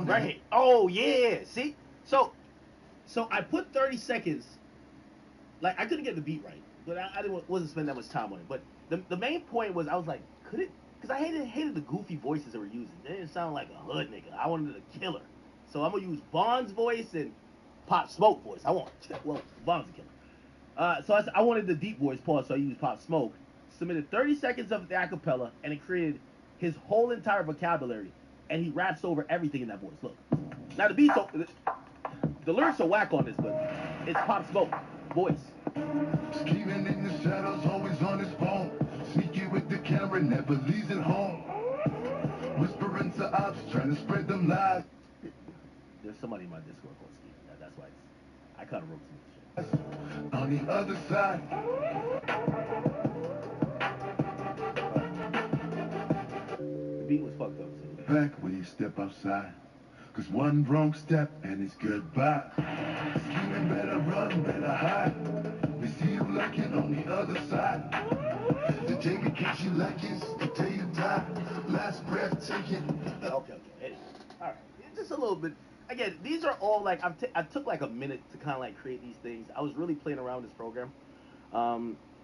Right. Oh yeah. See, so I put 30 seconds. Like I couldn't get the beat right, but I didn't wasn't spending that much time on it. But the main point was I was like, could it? Because I hated the goofy voices they were using. They didn't sound like a hood nigga. I wanted a killer. So I'm gonna use Vaughn's voice and Pop Smoke voice. I want Vaughn's a killer. So I wanted the deep voice pause, so I used Pop Smoke. Submitted 30 seconds of the acapella, and it created his whole entire vocabulary, and he raps over everything in that voice. Look, now the beats, the lyrics are whack on this, but it's Pop Smoke voice. Scheming in the shadows, always on his phone. Sneaky with the camera, never leaves it home. Whispering to ops, trying to spread them lies. There's somebody in my Discord called Steve. That's why I kind of wrote some shit. On the other side. The beat was fucked up too. Back when you step outside. Cause one wrong step and it's goodbye. Scheming, better run, better hide. We see you lurking on the other side. The day we catch you like it's the day you die. Last breath taken. Okay. Anyway. All right. Just a little bit. Again, these are all like I took like a minute to kind of like create these things. I was really playing around with this program.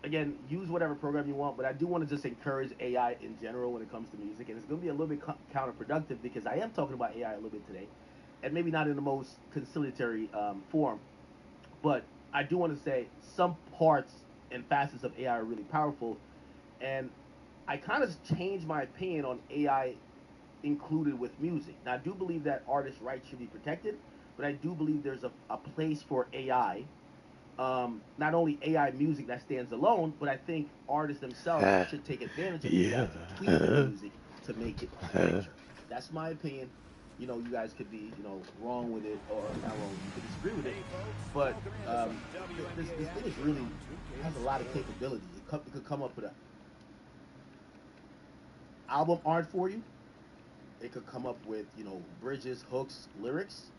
Again, use whatever program you want, but I do want to just encourage AI in general when it comes to music, and it's going to be a little bit counterproductive because I am talking about AI a little bit today, and maybe not in the most conciliatory form, but I do want to say some parts and facets of AI are really powerful, and I kind of changed my opinion on AI included with music. Now, I do believe that artists' rights should be protected, but I do believe there's a place for AI. Not only AI music that stands alone, but I think artists themselves should take advantage of AI to tweak the music to make it richer. That's my opinion. You know, you guys could be, wrong with it or not wrong. You could disagree with it, but this thing is really has a lot of capability. It could come up with a album art for you. It could come up with, bridges, hooks, lyrics.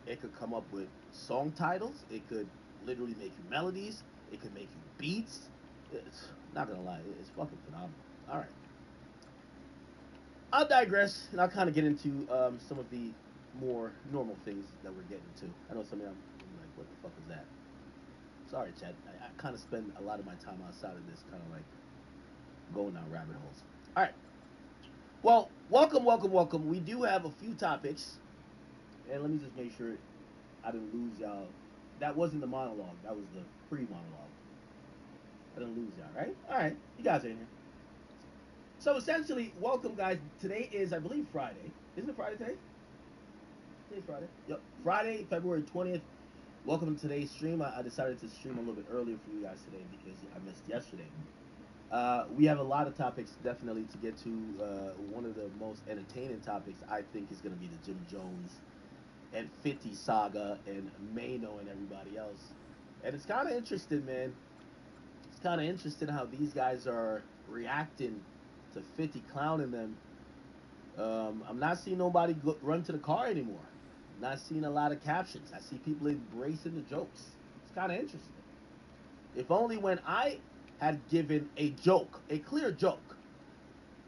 It could come up with song titles. It could literally make you melodies. It could make you beats. It's not gonna lie, it's fucking phenomenal. All right, I'll digress and I'll kind of get into some of the more normal things that we're getting to. I know some of them are like, what the fuck is that? Sorry, Chad. I kind of spend a lot of my time outside of this, kind of like going down rabbit holes. All right. Well, welcome. We do have a few topics, and let me just make sure I didn't lose y'all. That wasn't the monologue. That was the pre-monologue. I didn't lose y'all, right? All right. You guys are in here. So essentially, welcome, guys. Today is, I believe, Friday. Isn't it Friday today? Today's Friday. Yep. Friday, February 20th. Welcome to today's stream. I decided to stream a little bit earlier for you guys today because I missed yesterday. We have a lot of topics definitely to get to. One of the most entertaining topics I think is going to be the Jim Jones and 50 saga and Mano and everybody else. And it's kind of interesting, man. It's kind of interesting how these guys are reacting to 50 clowning them. I'm not seeing nobody run to the car anymore. I'm not seeing a lot of captions. I see people embracing the jokes. It's kind of interesting. If only when I had given a joke, a clear joke.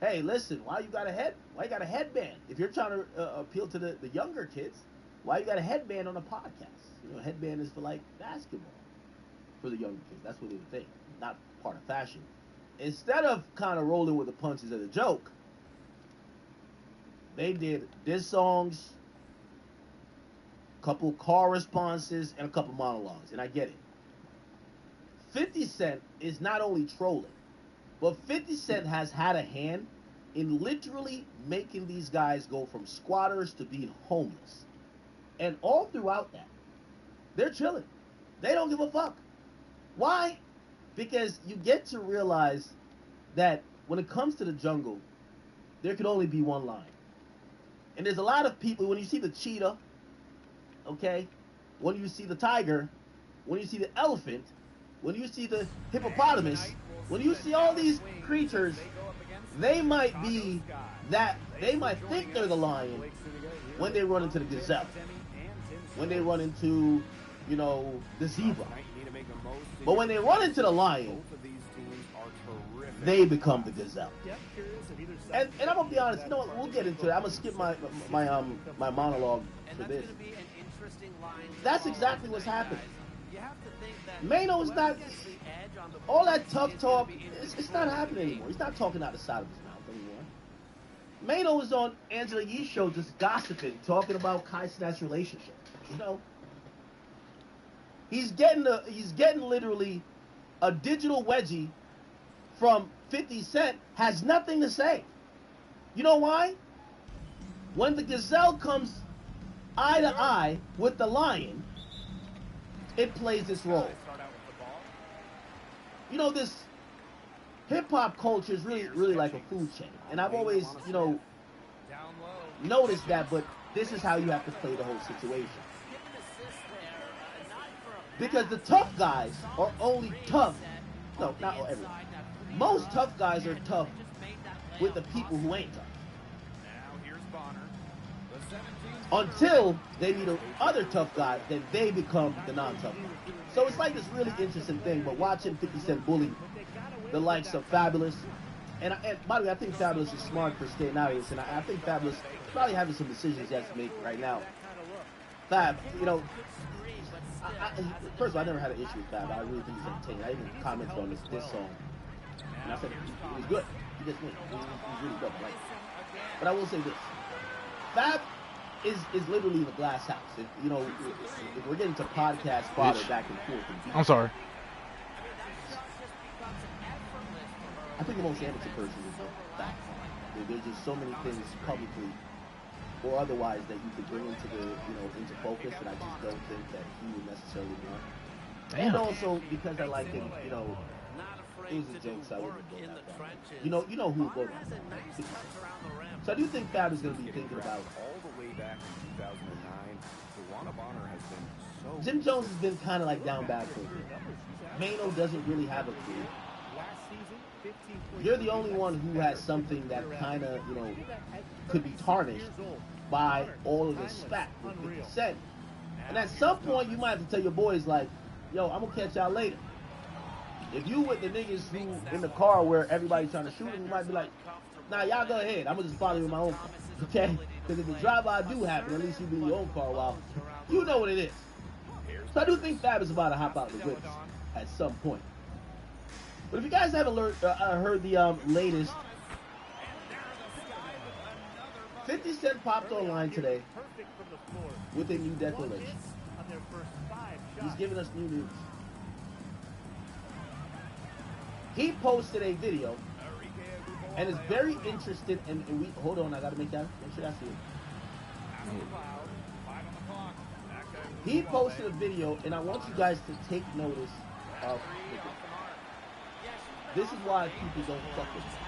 Hey, listen, why you got a headband? If you're trying to appeal to the younger kids, why you got a headband on a podcast? Headband is for like basketball for the younger kids. That's what they would think, not part of fashion. Instead of kind of rolling with the punches of the joke, they did diss songs, couple car responses, and a couple monologues, and I get it. 50 Cent is not only trolling, but 50 Cent has had a hand in literally making these guys go from squatters to being homeless. And all throughout that, they're chilling. They don't give a fuck. Why? Because you get to realize that when it comes to the jungle, there can only be one line. And there's a lot of people, when you see the cheetah, okay, when you see the tiger, when you see the elephant, when you see the hippopotamus, when you see all these creatures, they might think they're the lion when they run into the gazelle, when they run into, the zebra. But when they run into the lion, they become the gazelle. And I'm gonna be honest, you know what? We'll get into it. I'm gonna skip my monologue for this. That's exactly what's happening. Mano is not all that tough talk. It's not happening anymore. He's not talking out the side of his mouth anymore. Mano is on Angela Yee's show just gossiping, talking about Kai Cenat's relationship. You know, he's getting literally a digital wedgie from 50 Cent. Has nothing to say. You know why? When the gazelle comes eye to eye with the lion, it plays its role. You know, this hip-hop culture is really like a food chain. And I've always, you know, noticed that, but this is how you have to play the whole situation. Because the tough guys are only tough. No, not everyone. Most tough guys are tough with the people who ain't tough. Until they meet another tough guy, then they become the non-tough guy. So it's like this really interesting thing, but watching 50 Cent bully the likes of Fabulous, and by the way, I think Fabulous is smart for staying out of this, and I think Fabulous is probably having some decisions he has to make right now. Fab, you know, first of all, I never had an issue with Fab. I really think he's entertaining. I even commented on this song, and I said it was good. He just went. He was really good. Like, but I will say this: Fab is literally in a glass house. If, you know, if we're getting to podcast fodder back and forth. I'm sorry. I think the most amateur person is Fab. There's just so many things publicly or otherwise that you could bring into into focus, and I just don't think that he would necessarily want. Damn. And also because I like him, you know, it was a joke, so I wouldn't go that far. You know who would go that far. So I do think Fab is going to be thinking about all the way back in 2009. The Wand of Honor has been so. Jim Jones has been kind of like down bad for him. Mano doesn't really have a clue. You're the only one who has something that kind of, you know, could be tarnished by all of this spat with 50 Cent. And at some point, you might have to tell your boys, like, yo, I'm going to catch y'all later. If you with the niggas who in the car where everybody's trying to shoot him, you might be like, nah, y'all go ahead. I'm going to just follow you in my own car. Okay? Because if the drive-by do happen, at least you be in your own car a while. You know what it is. So I do think Fab is about to hop out the whips at some point. But if you guys haven't heard the latest, 50 Cent popped online today with a new declaration. He's giving us new news. He posted a video and is very interested in, we hold on, I gotta make sure I see it. He posted a video, and I want you guys to take notice of this is why people don't fuck with him.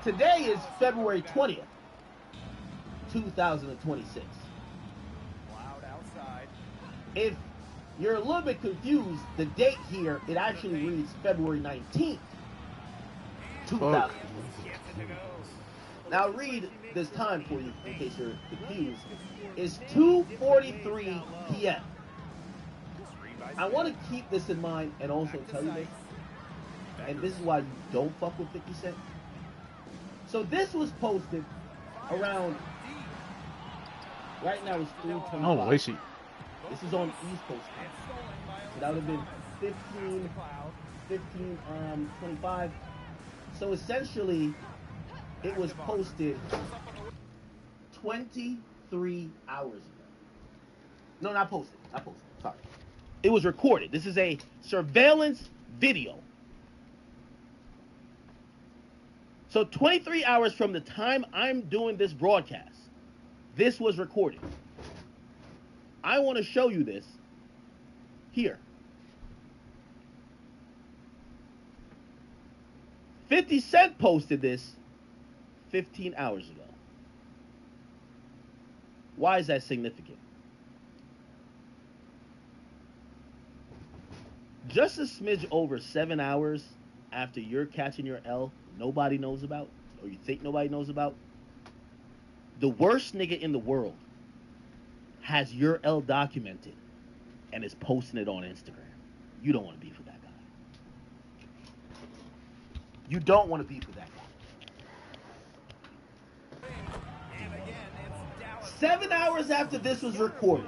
Today is February 20th, 2026. If you're a little bit confused, the date here, it actually reads February 19th, 2026. Now read this time for you, in case you're confused. It's 2:43 p.m. I want to keep this in mind and also tell you this, and this is why you don't fuck with 50 Cent. So this was posted around, right now it's 3:25. Oh, wait, she. This is on East Coast time. So that would have been 25. So essentially, it was posted 23 hours ago. No, not posted. Sorry. It was recorded. This is a surveillance video. So 23 hours from the time I'm doing this broadcast, this was recorded. I want to show you this here. 50 Cent posted this 15 hours ago. Why is that significant? Just a smidge over 7 hours after you're catching your L, nobody knows about, or you think nobody knows about, the worst nigga in the world has your L documented and is posting it on Instagram. You don't want to beef with that guy. You don't want to beef with that guy. 7 hours after this was recorded,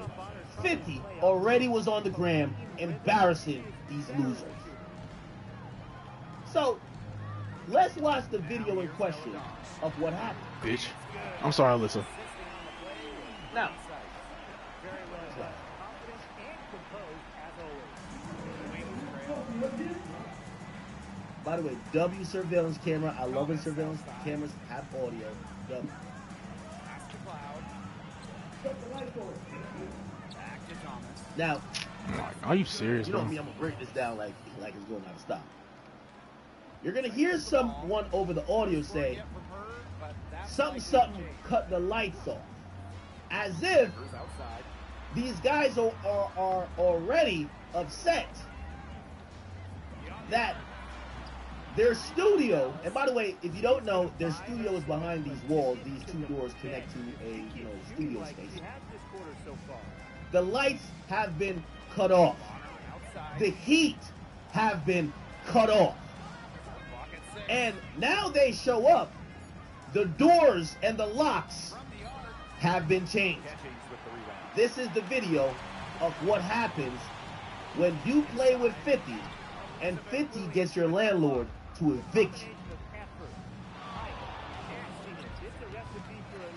50 already was on the gram embarrassing these losers. So, let's watch the video in question of what happened. Bitch. I'm sorry, Alyssa. Now, by the way, W surveillance camera. I love when surveillance cameras have audio. W. Now, Are you serious, you know bro? me, I'm gonna break this down like it's going out of stop. You're gonna hear someone over the audio say, something cut the lights off. As if these guys are already upset that their studio, and by the way, if you don't know, their studio is behind these walls. These two doors connect to a studio space. The lights have been cut off. The heat have been cut off. And now they show up. The doors and the locks have been changed. This is the video of what happens when you play with 50 and 50 gets your landlord to evict you.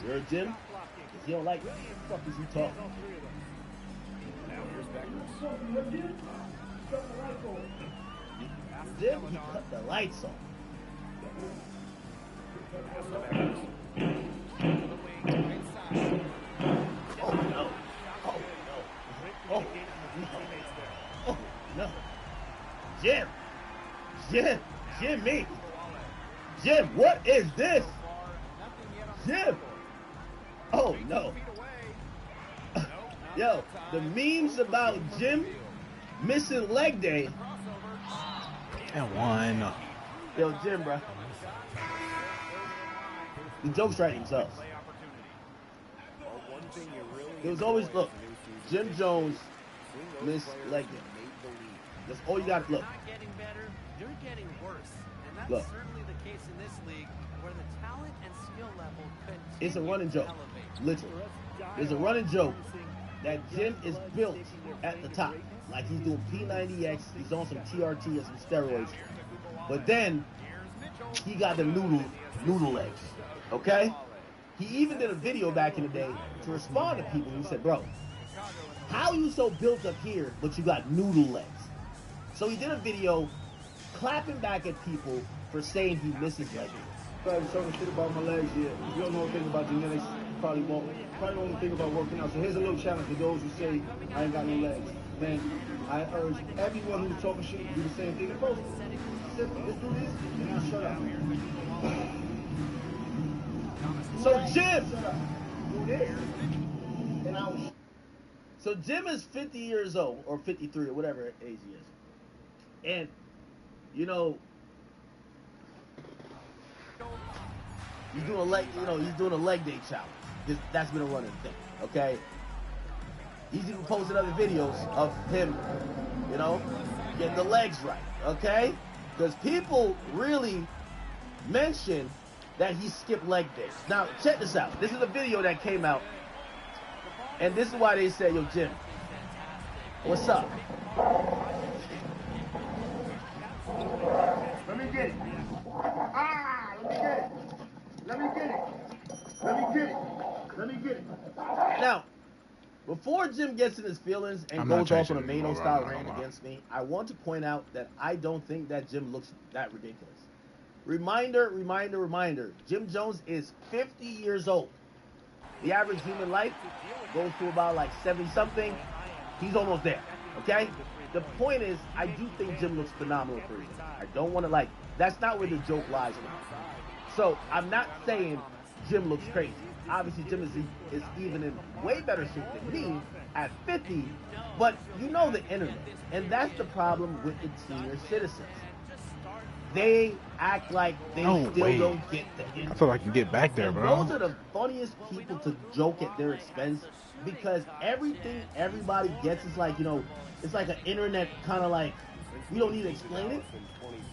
You heard Jim? If you don't like it, what the fuck is he talking? Jim, he cut the lights off. Oh no. Oh no. Oh no. Oh no. Jimmy. Jim, what is this? Jim. Oh no. Yo, the memes about Jim missing leg day. And one. Yo, Jim, bro. The jokes write themselves. It was always, look, Jim Jones missed leg day. That's all you got to look. You're not getting better, you're getting worse. And that's Look. certainly the case in this league where the talent and skill level continues It's a running joke. to elevate. Literally. There's a running joke that Jim is built at the top. Like he's doing P90X, he's on some TRT and some steroids. But then he got the noodle legs. Okay? He even did a video back in the day to respond to people. He said, bro, how you so built up here, but you got noodle legs? So he did a video clapping back at people for saying he misses legs. Probably talking shit about my legs yet. You don't know anything about genetics. Probably won't. Probably don't think about working out. So here's a little challenge for those who say I ain't got no legs. Man, I urge everyone who's talking shit to do the same thing and post it. Simple. Let's do this and I'll shut up. So Jim, Shut up. Do this and I'll. So Jim is 50 years old, or 53, or whatever age he is. And, you know, he's doing a leg day challenge. That's been a running thing, okay? He's even posted other videos of him, you know, getting the legs right, okay? Because people really mention that he skipped leg days. Now, check this out. This is a video that came out, and this is why they say, yo, Jim, what's up? Let me get it. Ah, let me get it. Let me get it. Let me get it. Let me get it. Now, before Jim gets in his feelings and I'm not goes off on a changing it. Mano style Blah, blah, rant blah. against me, I want to point out that I don't think that Jim looks that ridiculous. Reminder. Jim Jones is 50 years old. The average human life goes to about like 70-something. He's almost there, okay? The point is, I do think Jim looks phenomenal for his age. I don't want to that's not where the joke lies now. So, I'm not saying Jim looks crazy. Obviously, Jim is even in way better shape than me at 50, but you know the internet. And that's the problem with the senior citizens. they act like they No still way. don't get the I insight. feel like I can get back there, And bro. those are the funniest people to joke at their expense because everything everybody gets is like, it's like an internet kind of like, we don't need to explain it.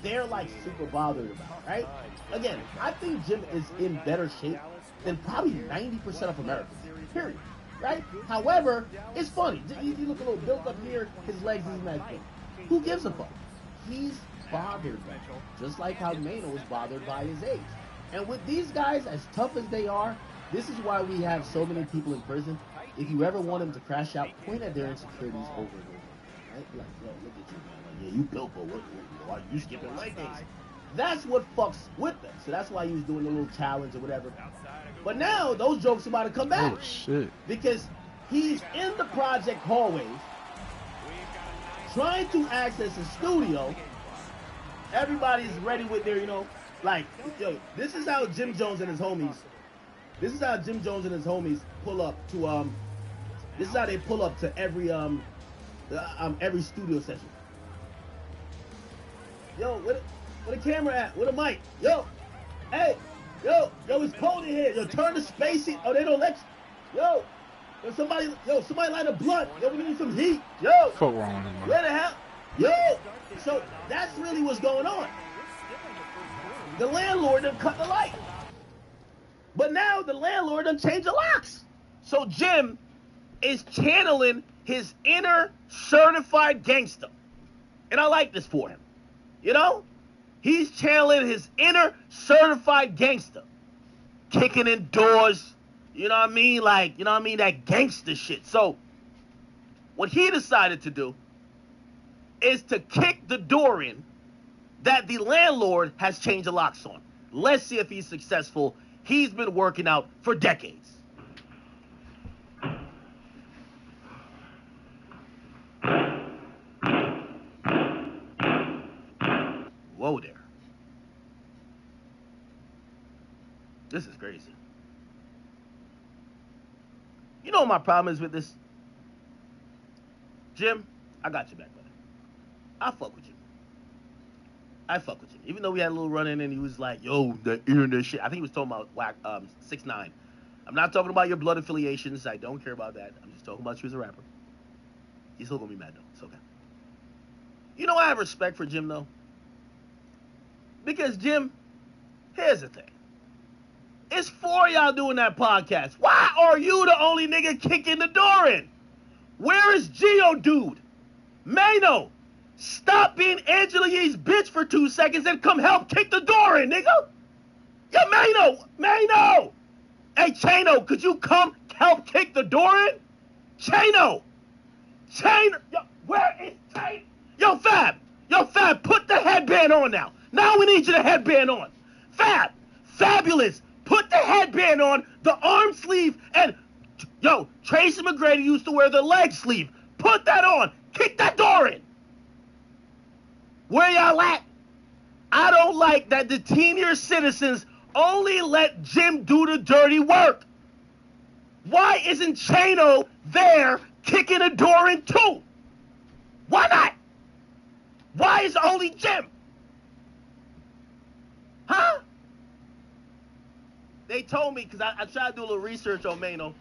They're like super bothered about it, right? Again, I think Jim is in better shape than probably 90% of Americans, period. Right? However, it's funny. You look a little built up here, his legs isn't that big. Who gives a fuck? He's bothered by it, just like how Mano was bothered by his age. And with these guys, as tough as they are, this is why we have so many people in prison. If you ever want them to crash out, point at their insecurities over and over. Right? Like, yo, look at you, man. Like, yeah, you built, but why are you skipping leg days? That's what fucks with them. So that's why he was doing the little challenge or whatever. But now those jokes are about to come back. Oh shit. Because he's in the project hallways trying to access a studio. Everybody's ready with their, like, yo, this is how Jim Jones and his homies pull up to, this is how they pull up to every studio session. Yo, where the camera at? Where the mic? Yo, hey, yo, it's cold in here. Yo, turn the spacey. Oh, they don't let you. Somebody light a blunt. Yo, we need some heat. Yo, Fuck wrong with him, where bro. the hell? Yo, so that's really what's going on. The landlord done cut the light. But now the landlord done changed the locks. So Jim is channeling his inner certified gangster. And I like this for him. He's channeling his inner certified gangster. Kicking in doors. You know what I mean? Like, that gangster shit. So what he decided to do is to kick the door in that the landlord has changed the locks on. Let's see if he's successful. He's been working out for decades. Whoa there. This is crazy. You know what my problem is with this? Jim, I got you back, brother. I fuck with you. Even though we had a little run-in and he was like, yo, the internet shit. I think he was talking about 6ix9ine. I'm not talking about your blood affiliations. I don't care about that. I'm just talking about you as a rapper. He's still gonna be mad though. It's okay. You know I have respect for Jim though. Because Jim, here's the thing. It's for y'all doing that podcast. Why are you the only nigga kicking the door in? Where is Geodude? Mano, stop being Angela Yee's bitch for 2 seconds and come help kick the door in, nigga. Yo, Mano. Hey, Chano, could you come help kick the door in? Chano. Yo, where is Chano? Yo, Fab, put the headband on now. Now we need you to headband on. Fabulous. Put the headband on, the arm sleeve, and, yo, Tracy McGrady used to wear the leg sleeve. Put that on. Kick that door in. Where y'all at? I don't like that the senior citizens only let Jim do the dirty work. Why isn't Chano there kicking a door in too? Why not? Why is only Jim? Huh? They told me, because I tried to do a little research on Mano.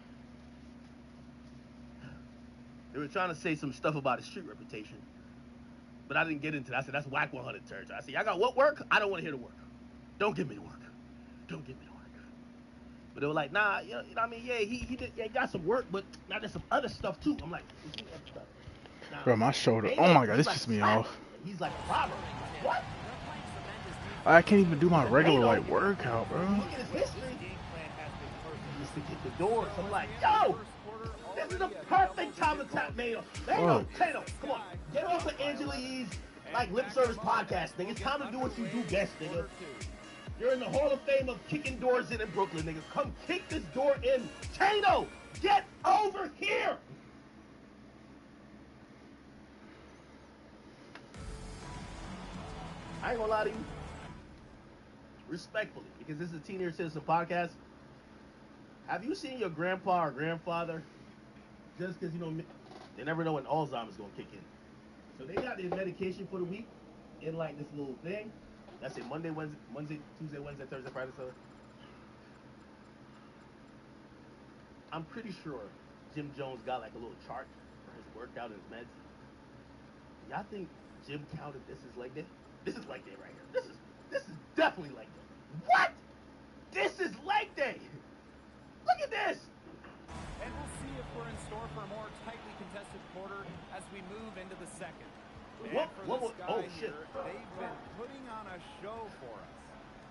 They were trying to say some stuff about his street reputation. But I didn't get into that. I said, that's whack 100 territory. I said, y'all got what work? I don't want to hear the work. Don't give me the work. But they were like, nah, you know what I mean? Yeah, he got some work, but now there's some other stuff too. I'm like, nah, Bro, my shoulder. Oh my god, this pissed me off. He's like a robber. What? I can't even do my regular like workout, bro. Look at his history. He used to get the doors. I'm like, yo, this is the perfect time to tap Mano. Mano, come on. Get off of Angela Yee's lip service podcast, nigga. It's time to do what you do best, nigga. You're in the Hall of Fame of kicking doors in Brooklyn, nigga. Come kick this door in. Chano, get over here. I ain't gonna lie to you. Respectfully, because this is a Teenage Citizen podcast. Have you seen your grandpa or grandfather? Just because, they never know when Alzheimer's gonna kick in. So they got their medication for the week in this little thing. That's it. Monday, Tuesday, Wednesday, Thursday, Friday, Saturday. I'm pretty sure Jim Jones got like a little chart for his workout and his meds. Y'all think Jim counted this as leg day? This is leg day right here. This is definitely leg day. What? This is leg day. Look at this. And we'll see if we're in store for a more tightly contested quarter as we move into the second. And for this guy here, they've been putting on a show for us.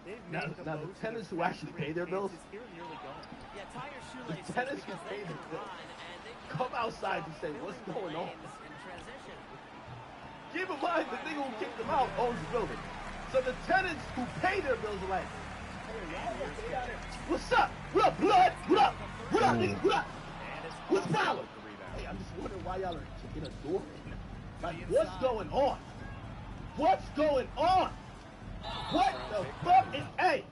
They've Now, made the tenants who actually pay their bills, here in the early going. Yeah, tie your shoelaces the tenants who because pay they their can bills run and they can come outside to say, what's going on? in transition. Keep in mind, the nigga who kicked them out owns the building. So the tenants who pay their bills are like, what's up? What up, blood? What up? What up, nigga? What up? What's the problem? Hey, I'm just wondering why y'all are kicking a door in. Like, what's going on? What's going on? What the fuck is... Hey,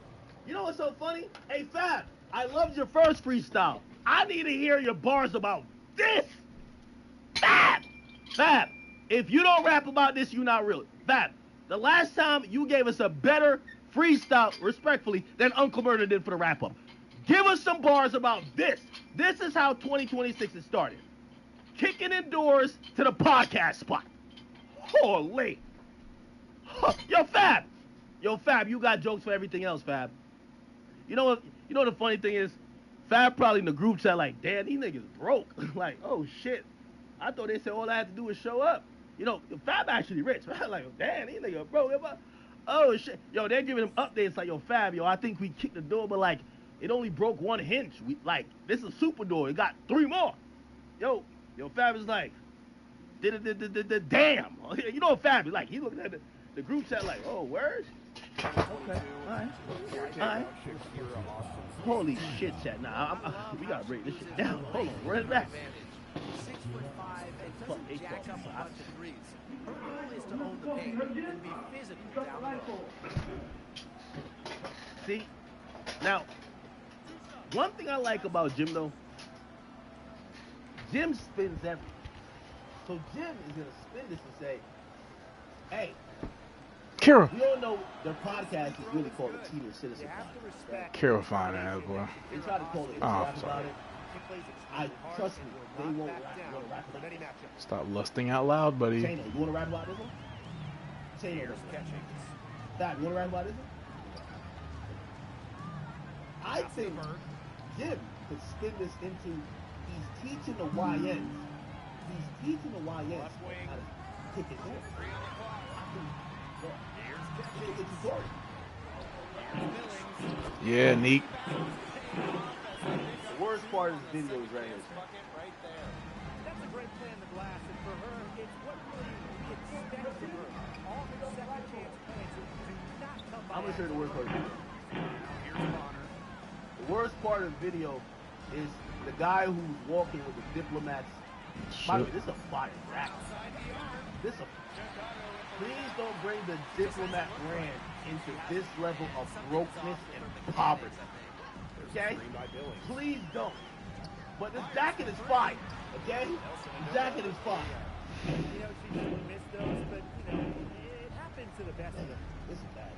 you know what's so funny? Hey, Fab, I loved your first freestyle. I need to hear your bars about this. Fab, if you don't rap about this, you're not real. Fab, the last time you gave us a better freestyle, respectfully, than Uncle Murder did for the wrap-up. Give us some bars about this. This is how 2026 is started. Kicking in doors to the podcast spot. Holy. Yo, Fab, you got jokes for everything else, Fab. You know what? You know the funny thing is, Fab probably in the group chat like, damn, these niggas broke. Like, oh shit. I thought they said all I had to do was show up. You know, Fab actually rich. Right? Like, damn, these niggas broke. Oh shit. Yo, they're giving him updates like, yo, Fab, yo, I think we kicked the door, but like, it only broke one hinge. This is a super door. It got 3 more. Yo, Fab is like, damn. You know what Fab is like? He looking at the group chat like, oh, word? Okay, alright. Holy shit, chat. Nah, we gotta break this shit down. Hold on, run it back. 6'5" and doesn't jack up a bunch of threes. Her goal is to own the paint and be physical down low. See? Now, one thing I like about Jim, though, Jim spins everything. So Jim is going to spin this and say, hey, Kira. we all know their podcast is really called the Senior Citizen Podcast. Right? Kira fine ass, boy. They try to call it Oh, rap sorry. about it. Trust me, they won't rap about it. Stop lusting out loud, buddy. Chano, you want to rap about this one? Chano, Fab, you want to rap about this one? I think Jim could spin this into he's teaching the YNs. He's teaching the YNs how to kick it in. It's a tutorial. Yeah, neat. The worst part of this video is right here. That's a great play in the glass, and for her, it's what really we expect from her. All her second chance points do not come by. I'm gonna show you the worst part of the video. The worst part of the video is the guy who's walking with the diplomats. By the way, this is a fire rap. Please don't bring the diplomat brand into this level of brokenness and poverty. Okay? Please don't. But this jacket is fire. Okay? The jacket is fire. You know, she really missed those, but, you know, it happens to the best of them. This is bad.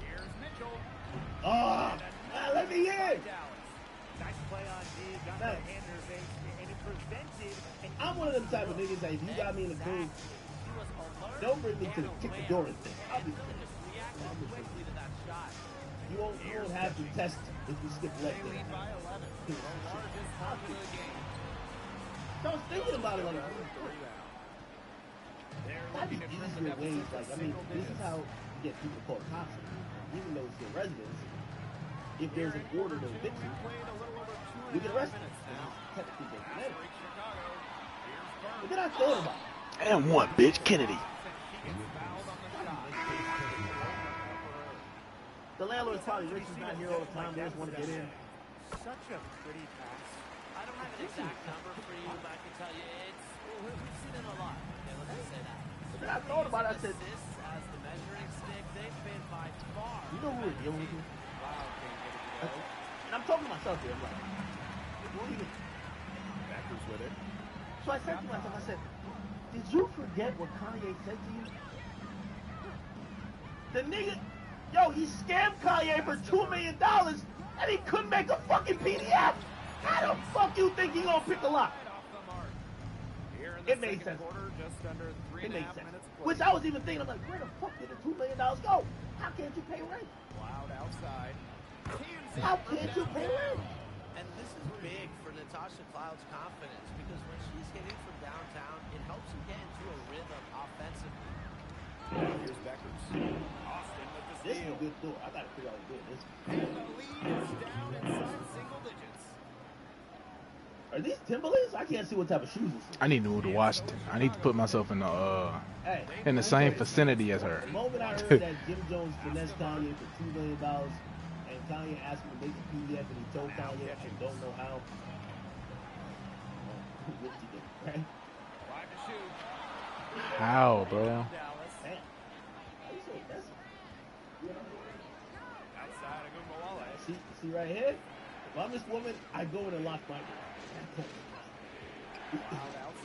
Here's Mitchell. Let me in. Nice play on D, got that hand in her face, and it prevented. I'm one of them type of niggas that if you got me in the booth, don't bring me to kick the door and thing. I'll be quickly to that shot. You won't have to test if you skip leg day. So I was thinking about it like, that'd be easier ways. Like, I mean, this is how you get people called cops, even though it's their residence. If there's an order to evict you get arrested. Technically, they can. Look at that thought about it. And one, bitch, Kennedy. The landlord's probably rich, he's not here all the time, they just want to get in. Such a pretty pass. I don't have an exact number for you, but I can tell you we've seen it a lot. Okay, let's just say that. But I thought about it, I said, This as the measuring stick, they've been by far. you know who we're dealing with here? And I'm talking to myself here, I'm like, what do you mean? Backers with it. So I said to myself, I said, did you forget what Kanye said to you? The nigga, yo, he scammed Kanye for $2 million and he couldn't make a fucking PDF. How the fuck you think he gonna pick a lock? It made sense. It made sense. Which I was even thinking, I'm like, where the fuck did the $2 million go? How can't you pay rent? Loud outside. How can't you pay rent? And this is big for Natasha Cloud's confidence because when she's hitting from downtown, it helps her get into a rhythm offensively. Here's Beckers. Austin with the This is steal. a good door. I gotta figure out what to do this. And the lead is down inside single digits. Are these Timberlands? I can't see what type of shoes this is. I need to move to Washington. I need to put myself in Hey, the same vicinity as her. the moment I heard that Jim Jones finessed Kanye for $2 million and Kanye asked him to make a PDF and he told Kanye, I don't know how. What did you do, right? 5 to shoot. How, bro? Dallas. Damn. Why you so aggressive? Outside of Gumbawale. See right here? If I'm this woman, I go in and lock my door.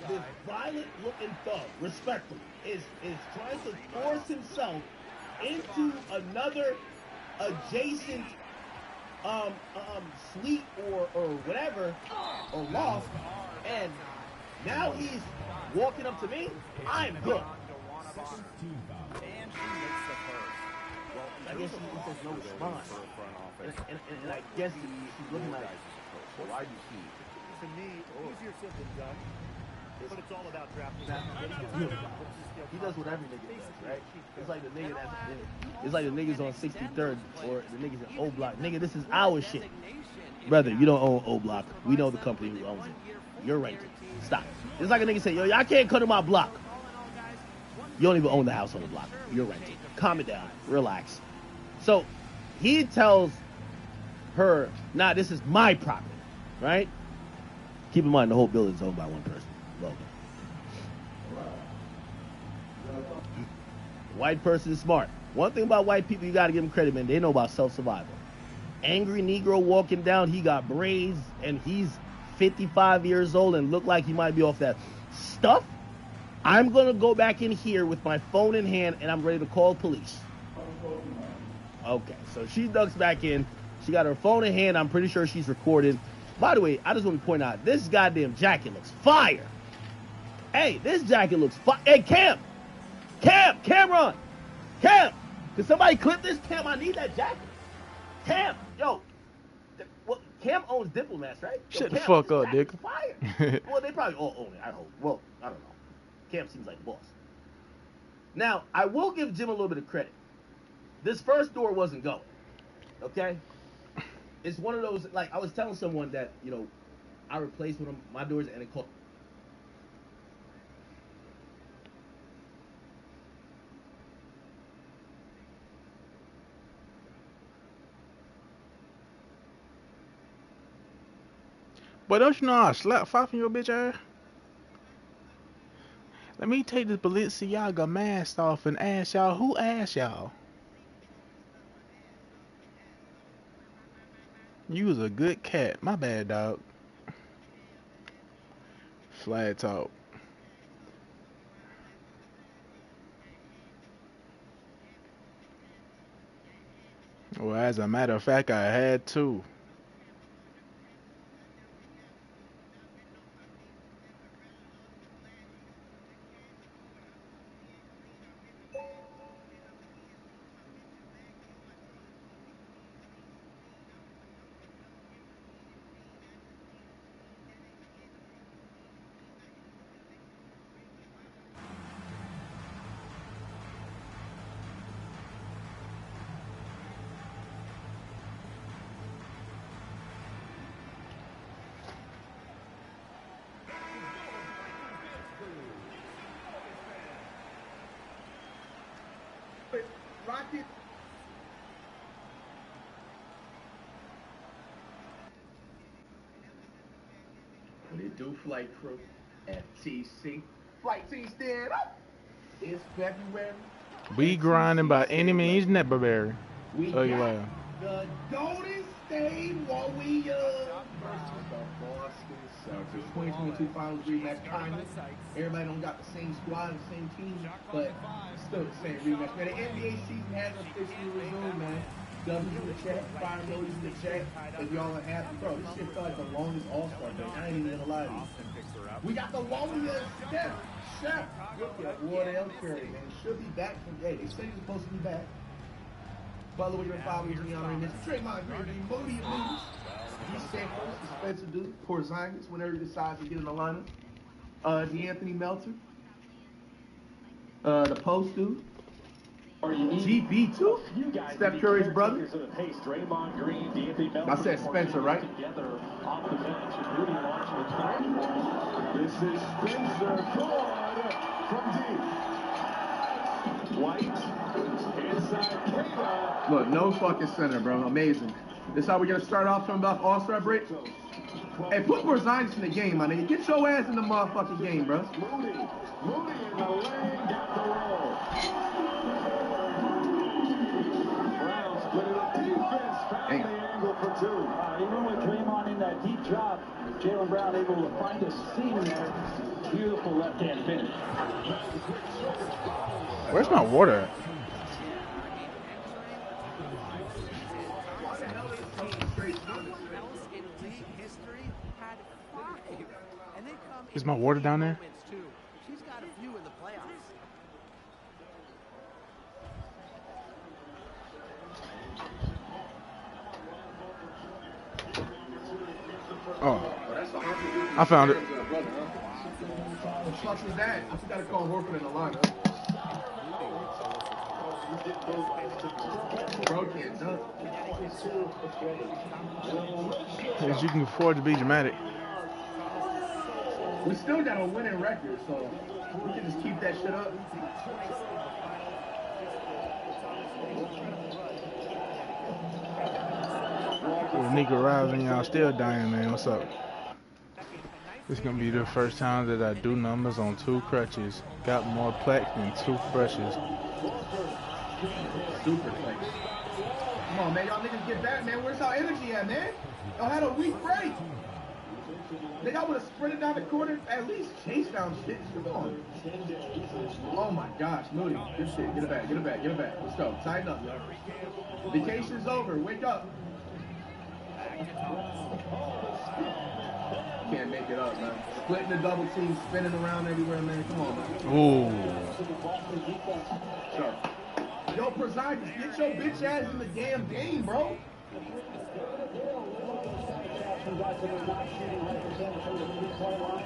This violent looking thug, respectfully, is trying to force himself into another adjacent suite or whatever or loft, and now he's walking up to me. I'm good. And she makes the first. Well, I guess he says no response, and I guess she's looking like, So why do you see? To me, easier said than done. But it's all about drafting. he does what every nigga does, right? It's like the nigga it's like the niggas on 63rd or the niggas in O Block. Nigga, this is our shit. Brother, you don't own O Block. We know the company who owns it. You're renting. Stop. It's like a nigga say, yo, I can't cut in my block. You don't even own the house on the block. You're renting. Calm it down. Relax. So he tells her, nah, this is my property, right? Keep in mind the whole building is owned by one person. Logan. White person is smart. One thing about white people, you got to give them credit, man. They know about self-survival. Angry Negro walking down, he got braids, and he's 55 years old and look like he might be off that stuff. I'm going to go back in here with my phone in hand, and I'm ready to call police. Okay, so she ducks back in. She got her phone in hand. I'm pretty sure she's recorded. By the way, I just want to point out, this goddamn jacket looks fire. Hey, this jacket looks fire. Hey, Cam, Cameron, Cam, can somebody clip this? Cam, I need that jacket. Cam, yo, well, Cam owns Diplomats, right? Yo, Shut the Cam, fuck this up, jacket's Dick. Fire. Well, they probably all own it, I hope. Well, I don't know. Cam seems like the boss. Now, I will give Jim a little bit of credit. This first door wasn't going, okay? It's one of those, like, I was telling someone that, you know, I replaced one of my doors and it caught. But don't you know I slap five from your bitch ass? Let me take this Balenciaga mask off and ask y'all, who asked y'all? You was a good cat. My bad, dog. Flat talk. Well, as a matter of fact, I had to. Rocket. What it do, flight crew? FTC. Flight T stand up. It's February. We grinding by any means necessary. We Oh, you got lying. the golden birthday, Warriors! Versus the Boston Celtics. 2022 Finals rematch, kind of. Everybody don't got the same squad, the same team, but still the same rematch. Man, the NBA season has officially resumed, man. W's in the chat, fire emojis in the chat. If y'all are happy, bro, this shit felt like the longest All-Star break. I ain't even gonna lie to you. We got the Warriors, Chef. Look at Wardell Curry, man. Should be back from day. They say he's supposed to be back. By the way, your followers in the honor of this. Draymond Green, Moody News. He's Samples, the Spencer dude, Porzingis, whenever he decides to get in the lineup. D'Anthony Melton. The Post dude. GB2, Steph Curry's brother. I said Spencer, right? This is Spencer Ford from deep. White inside Kayla. Look, no fucking center, bro. Amazing. This how we're gonna start off from about All-Star break. Hey, put Porzingis in the game, my nigga. Get your ass in the motherfucking game, bro. Moody in the lane, got the roll. Brown split it up defense, found the angle for two. Even with Draymond in that deep drop, Jaylen Brown able to find a seam in there. Beautiful left-hand finish. Where's my water at? Is my water down there? She's got a few in the playoffs. Oh, I found it. What the fuck is that? I forgot to call Horford in the lineup. Bro can't dunk. As you can afford to be dramatic. We still got a winning record, so we can just keep that shit up. Nicaragua and y'all still dying, man. What's up? This is gonna be the first time that I do numbers on 2 crutches. Got more plaques than toothbrushes. Super flex. Come on, man. Y'all niggas get back, man. Where's our energy at, man? Y'all had a weak break. Nigga, I would have sprinted down the corner, at least chase down shit. Come on. Oh my gosh, Moody. Good shit. Get it back, get it back, get it back. Let's go. Tighten up. Vacation's over. Wake up. Can't make it up, man. Splitting the double team, spinning around everywhere, man. Come on, man. Ooh. Sure. Yo, Porzingis, get your bitch ass in the damn game, bro.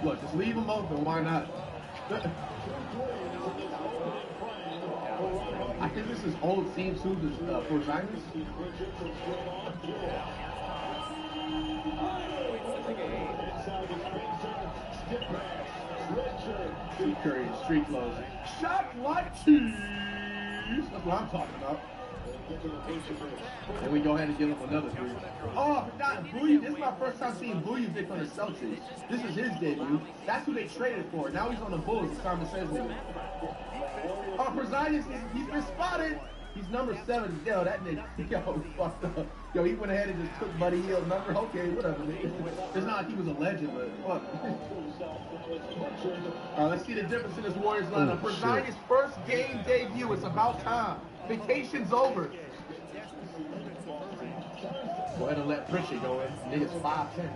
Look, just leave him open. Why not? I think this is old team too, Porzingis. Steve Curry in street clothes. Shot like cheese. That's what I'm talking about. And we go ahead and give him another 3. Oh, I forgot Booyah. This is my first time seeing Booyah on the Celtics. This is his debut. That's who they traded for. Now he's on the Bulls. It's Simon says nigga. Oh, Porzingis, he's been spotted. He's number 7. Yo, that nigga, yo, fucked up. Yo, he went ahead and just took Buddy Hield's number. Okay, whatever. It's not like he was a legend, but fuck. All right, let's see the difference in this Warriors lineup. Porzingis' first game debut. It's about time. Vacation's over. Go ahead and let Pritchard go in. Nigga's 5'10".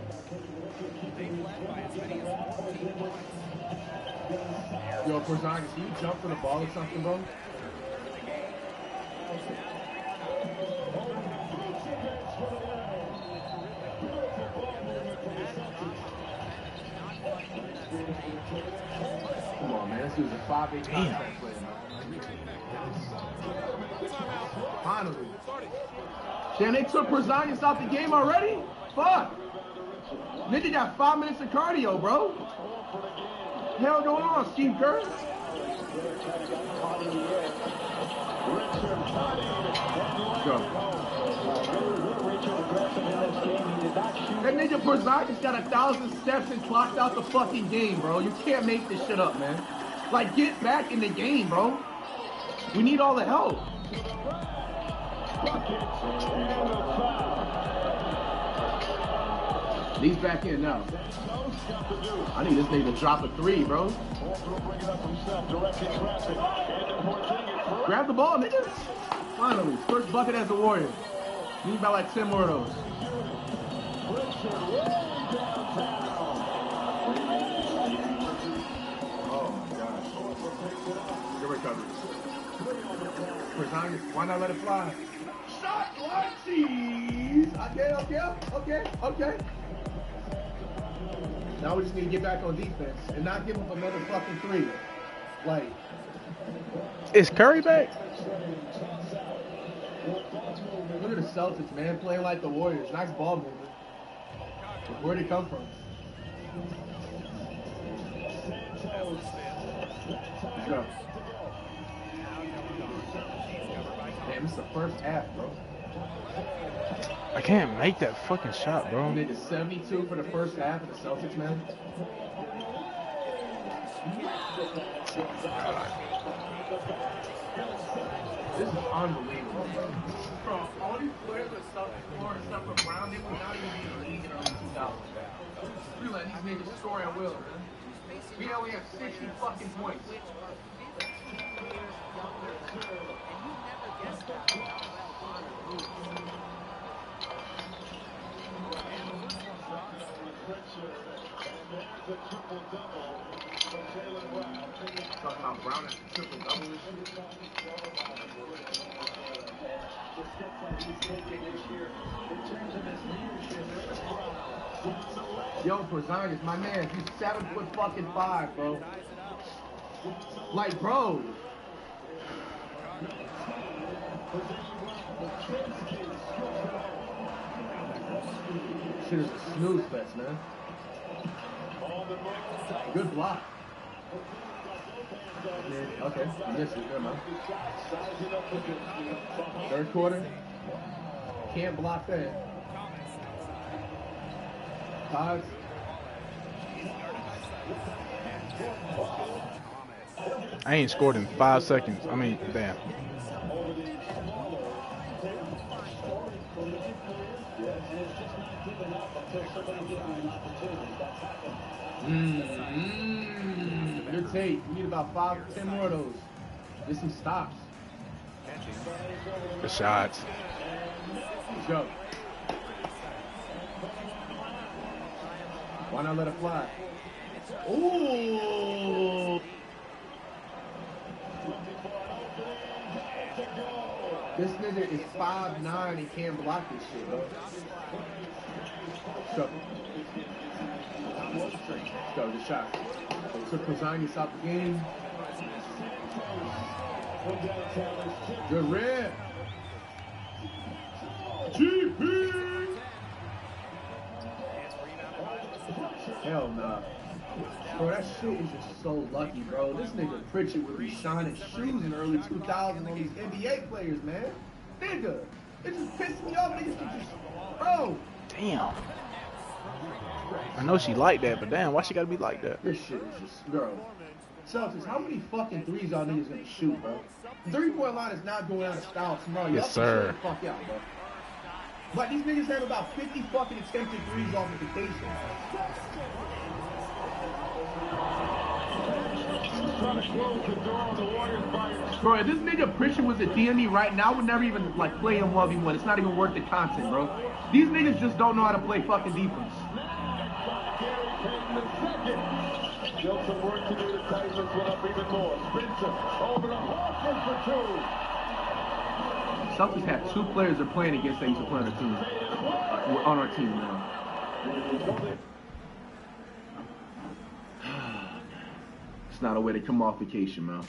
Yo, Porzingis, can you jump for the ball or something, bro? Come on, man. This is a 5'8" contract player, man. Finally. Damn, they took Porzingis out the game already? Fuck. Nigga got 5 minutes of cardio, bro. Hell going on, Steve Kerr? Go. That nigga Porzingis got 1,000 steps and clocked out the fucking game, bro. You can't make this shit up, man. Like, get back in the game, bro. We need all the help. Lee's back in now. I need this nigga to drop a 3, bro. Grab the ball, nigga. Finally, first bucket as a Warrior. Need about like 10 more of those. Oh my gosh. Good recovery. Why not let it fly? Shot like cheese. Okay. Now we just need to get back on defense and not give up another fucking 3. Like, Is Curry back? look at the Celtics, man, playing like the Warriors. Nice ball movement. Where'd it come from? Let's go. Damn, this is the first half, bro. I can't make that fucking shot, bro. They did 72 for the first half of the Celtics, man. This is unbelievable, bro. Bro, all these players are scoring stuff from Brown, they would not even be in the league in early 2000s. We let these niggas score at will, man. We only have 60 fucking points. Talking about Brown as a triple-double. Yo, Porzingis, my man, he's 7'5", bro. Like, bro. Shit is a snooze fest, man. Good block. Okay, you missed it, good man. Third quarter. Can't block that. Pause. I ain't scored in 5 seconds. I mean, damn. Good take. We need about 5 or 10 more of those. Get some stops. The shots. Let's go. Why not let it fly? Ooh. This nigga is 5'9", he can't block this shit, bro. Let's go. Let's go, good shot. They took Porzingis out the game. Good rip. GP! Hell nah. Bro, that shit is just so lucky, bro. This nigga Pritchard would be shining shoes in the early 2000s on these NBA players, man. Nigga, it just pissed me off. Niggas can just, bro. Damn. I know she like that, but damn, why she gotta be like that? This shit is just, bro. Celtics, how many fucking threes y'all niggas gonna shoot, bro? The 3-point line is not going out of style tomorrow. Yes, sir. Y'all fuck out, bro. But these niggas have about 50 fucking attempted threes off the vacation. Bro, if this nigga Pritchard was a DME right now, I would never even like play him 1v1. It's not even worth the content, bro. These niggas just don't know how to play fucking defense. Still some work to do to tighten this one up even more. Spencer over to Hawkins for 2. Celtics have 2 players they're playing against that used to play on our team. On our team now. It's not a way to come off vacation, man.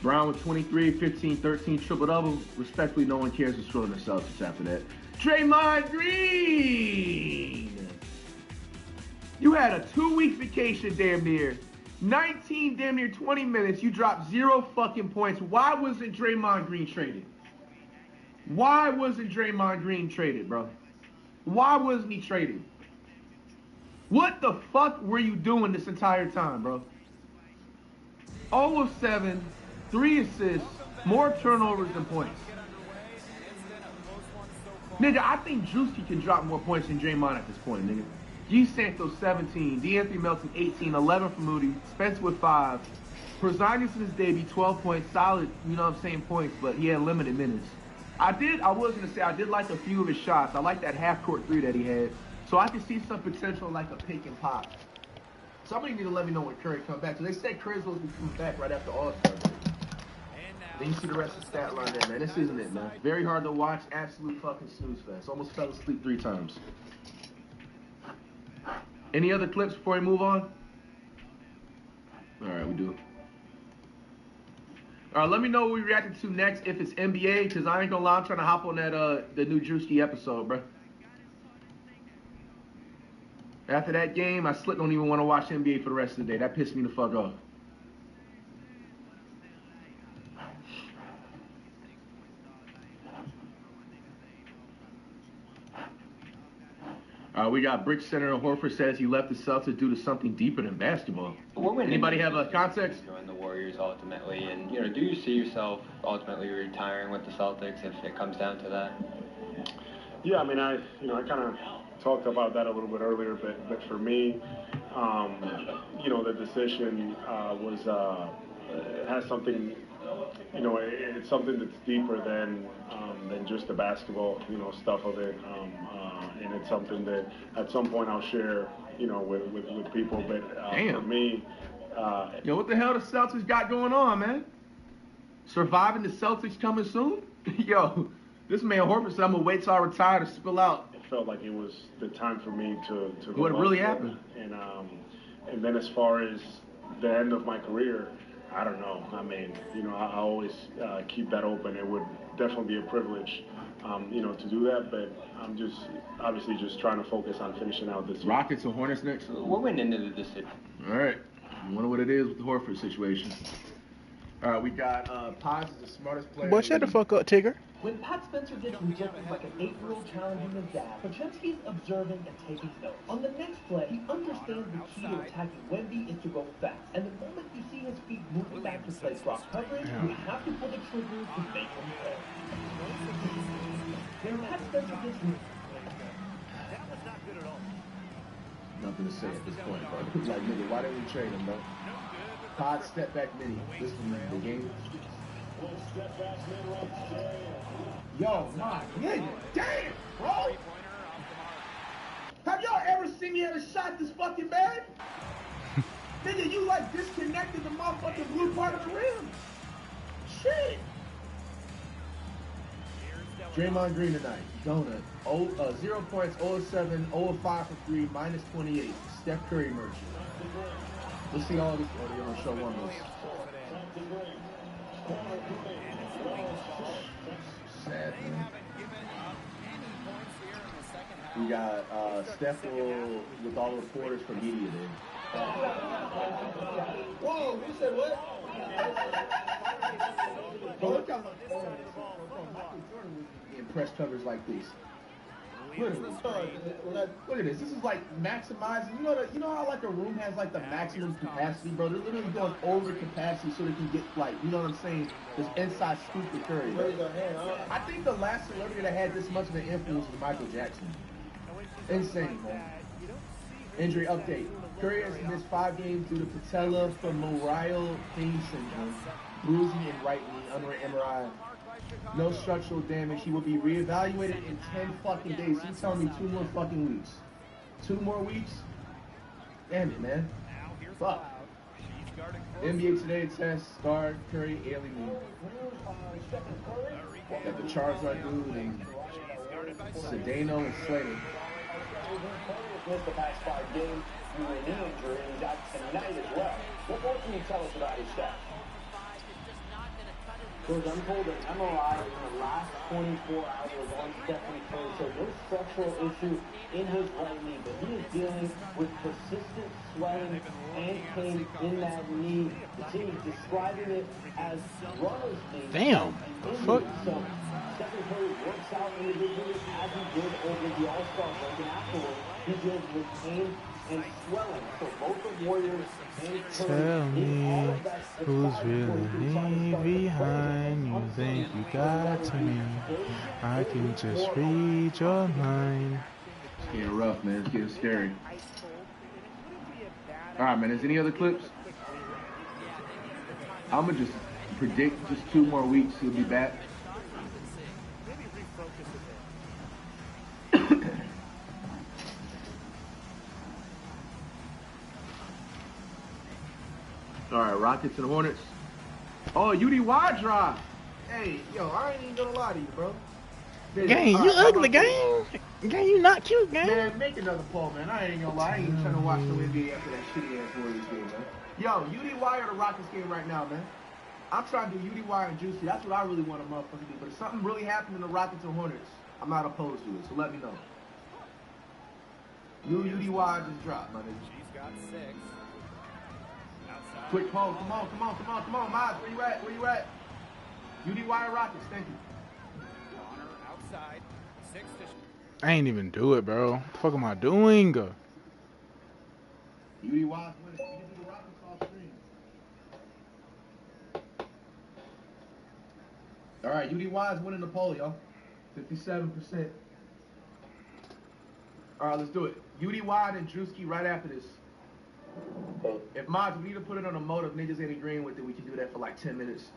Brown with 23, 15, 13, triple-double. Respectfully, no one cares what's short on the Celtics after that. Draymond Green! You had a 2-week vacation, damn near. 19, damn near 20 minutes. You dropped 0 fucking points. Why wasn't Draymond Green traded? Why wasn't Draymond Green traded, bro? Why wasn't he traded? What the fuck were you doing this entire time, bro? 0 of 7, 3 assists, more turnovers than points. Nigga, I think Drewski can drop more points than Draymond at this point, nigga. G. Santos 17, D'Anthony Melton 18, 11 for Moody, Spence with 5. Porzingis in his debut 12 points, solid, you know what I'm saying, points, but he had limited minutes. I was gonna say I did like a few of his shots. I like that half-court 3 that he had. So I can see some potential like a pick and pop. Somebody need to let me know when Curry comes back. So they said Curry's supposed to be coming back right after All-Star break. Then you see the rest of the stat line there, man. This isn't it, man. Very hard to watch. Absolute fucking snooze fest. Almost fell asleep 3 times. Any other clips before we move on? All right, we do. All right, let me know what we reacted to next if it's NBA, because I ain't gonna lie, I'm trying to hop on that the new Drewski episode, bro. After that game, I slipped don't even want to watch NBA for the rest of the day. That pissed me the fuck off. We got Brick Center. Horford says he left the Celtics due to something deeper than basketball. Anybody have a context? Join the Warriors ultimately, and do you see yourself ultimately retiring with the Celtics if it comes down to that? Yeah, I mean, I kind of talked about that a little bit earlier, but for me, the decision has something. It's something that's deeper than just the basketball, stuff of it, and it's something that at some point I'll share, with people. But for me, what the hell the Celtics got going on, man? Surviving the Celtics coming soon? Yo, this man Horford said I'm gonna wait till I retire to spill out. It felt like it was the time for me to what really happened. And then as far as the end of my career, I don't know. I mean, I always keep that open. It would definitely be a privilege, to do that. But I'm obviously just trying to focus on finishing out this. Rockets or Hornets next? What went into the decision? All right. I wonder what it is with the Horford situation. All right, we got Paz is the smartest player. Boy, shut the fuck up, Tigger. When Pat Spencer gets rejected like an 8-year-old challenging his dad, Podziemski's observing and taking notes. On the next play, he understands the key to attacking Wemby is to go fast. And the moment you see his feet moving back to play cross coverage, you have to pull the trigger to make him pay. When Pat Spencer gets that was not good at all. Nothing to say at this point, bro. Like, nigga, why didn't we trade him, bro? Pod step back mini. This from the game. Yo, my nigga, damn, bro. Have y'all ever seen me at a shot this fucking bad? Nigga, you like disconnected the motherfucking blue part of the rim. Shit. Draymond Green tonight. Donut. 0 points, 0 of 7, 0 of 5 for 3, minus 28. Steph Curry merchant. We'll see all this. Oh, they're going to show one of this. Sad, man. We got Steph with all the reporters from media day. Whoa, you said what? Bro, look how in press covers like this. Literally. Look at this. This is like maximizing. You know how like a room has like the maximum capacity, bro? They're literally going over capacity so they can get like, you know what I'm saying? This inside scoop to Curry. Bro. I think the last celebrity that had this much of an influence was Michael Jackson. Insane, man. Injury update. Curry has missed 5 games due to patella femoral pain syndrome, bruising in right knee under an MRI. No structural damage. He will be reevaluated in 10 fucking days. He's telling me 2 more fucking weeks. 2 more weeks? Damn it, man. Fuck. NBA Today test, guard, Curry, alien. Got the Charizard dude and Sedano and Slater. Missed the past 5 games due to a knee injury, and he's out tonight as well. What more can you tell us about his stats? George, I'm told an MRI in the last 24 hours on Stephen Curry said no structural issue in his right knee, but he is dealing with persistent swelling and pain in that knee. The team is describing it as runner's knee. Damn. Fuck. So Stephen Curry works out individually as he did over the All-Star break, and afterwards he deals with pain and swelling for both the Warriors and Tell Curry. me who's really behind you think you got to me. I can just read your mind. It's getting rough, man. It's getting scary. All right, man. Is any other clips? I'm going to just predict just 2 more weeks he'll be back. All right, Rockets and Hornets. Oh, UDY drop. Hey, yo, I ain't even gonna lie to you, bro. Gang, you ugly, gang. Gang, you not cute, gang. Man, make another poll, man. I ain't gonna lie. I ain't trying to watch no NBA after that shitty ass Warriors game, man. Yo, UDY or the Rockets game right now, man. I'm trying to do UDY and Juicy. That's what I really want to motherfucking do. But if something really happened in the Rockets and Hornets, I'm not opposed to it. So let me know. New UDY just dropped, my nigga. She's got 6. Outside. Quick poll. Come on. Miles, where you at? UDY or Rockets? Thank you. Connor outside. 6 to I ain't even do it, bro. What the fuck am I doing? UDY's winning. You can do the Rockets off screen. All right, UDY's winning the poll, y'all. 57%. All right, let's do it. UDY and Drewski right after this. If Mods, we need to put it on a mode of niggas ain't agreeing with it, we can do that for like 10 minutes.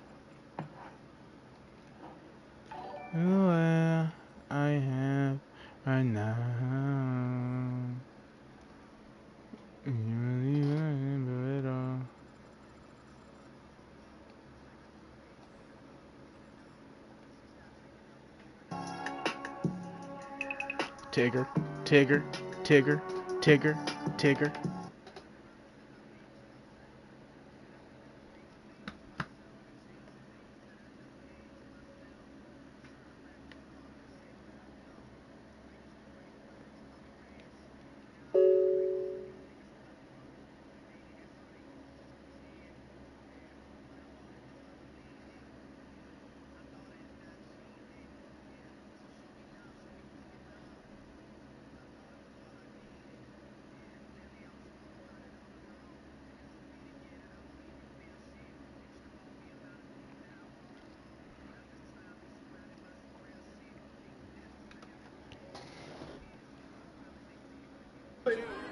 Who I have right now. You really remember it all. Tigger, Tigger, Tigger, Tigger, Tigger.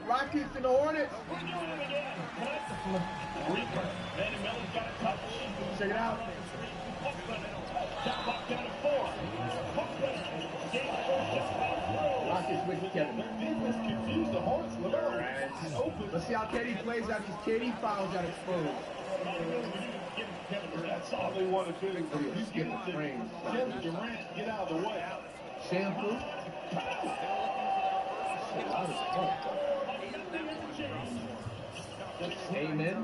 Rockets and the Hornets. Check it out. Rockets with Kevin. Let's see how KD plays out these KD fouls got exposed. That's all they want to do. He's getting framed. Kevin Durant, get out of the way. Shampoo. Amen.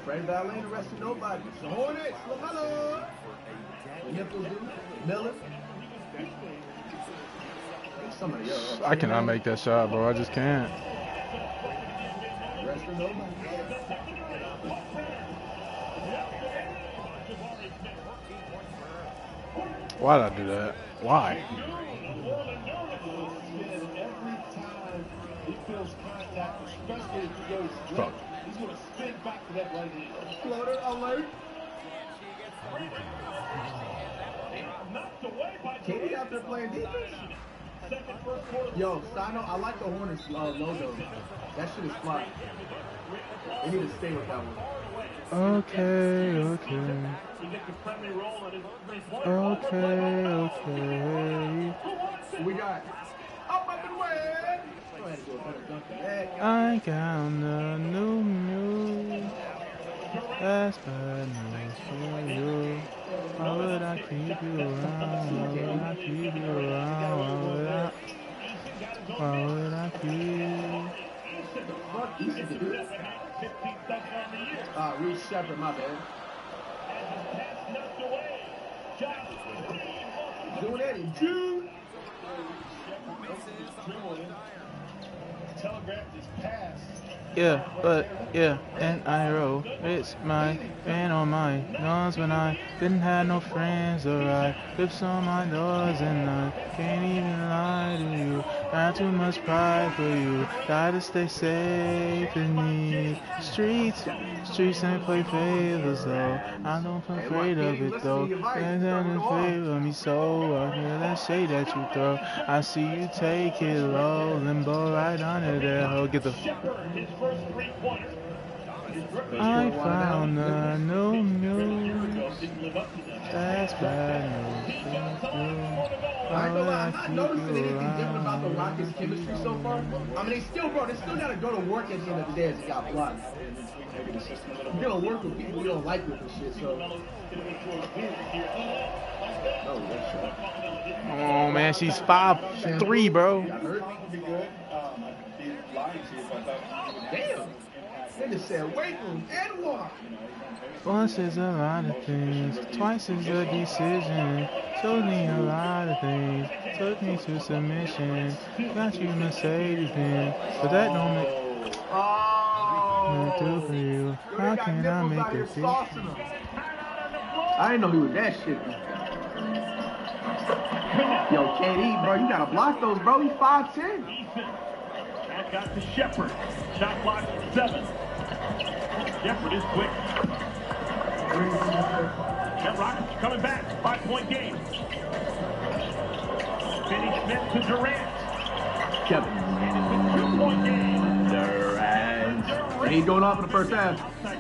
Fred Valene arrested nobody. The Hornets, LaMelo. Nipples, Miller. Somebody else. I cannot make that shot, bro. I just can't. Arrested nobody. Why'd I do that? Why? Fuck. He's going to spin back to that right hand. Floater alert. KD out there playing defense. Yo, Sino, I like the Hornets logo. That shit is fly. They need to stay with that one. Okay. We got up and away. I got the new news. That's bad news for you. Why would I keep you around? Why would I keep you around? Why would I keep? Reed Shepard, my bad. Doing that in June. Yeah, but yeah, and I roll. It's my fan on my nose when I didn't have no friends. Alright, lips on my nose and I can't even lie to you. Got too much pride for you. Gotta stay safe in these streets. Streets ain't play favors though. I don't feel afraid of it though. There's nothing in favor of me so I hear that shade that you throw. I see you take it low, limbo right under there. Oh, get the. I found a new news. That's bad news. I ain't gonna lie, I'm not noticing anything different about the Rockets' chemistry so far. I mean, they still gotta go to work at the end of the day as a guy block. You don't work with people you don't like with this shit, so. Oh man, she's 5'3", bro. Damn. They just said weight room and walk. Once is a lot of things, twice is a decision. Told me a lot of things, took me to submission. Got you Mercedes Benz, but that don't make do for you. How can I make it fit? I didn't know he was that shit. Yo, KD, bro, you gotta block those, bro. He's 5'10". Back out to Shepherd. Shot clock 7. Shepherd is quick. And Rockets coming back. 5-point game. Finney Smith to Durant. Kevin. 2-point game. Durant. He going off in the first half.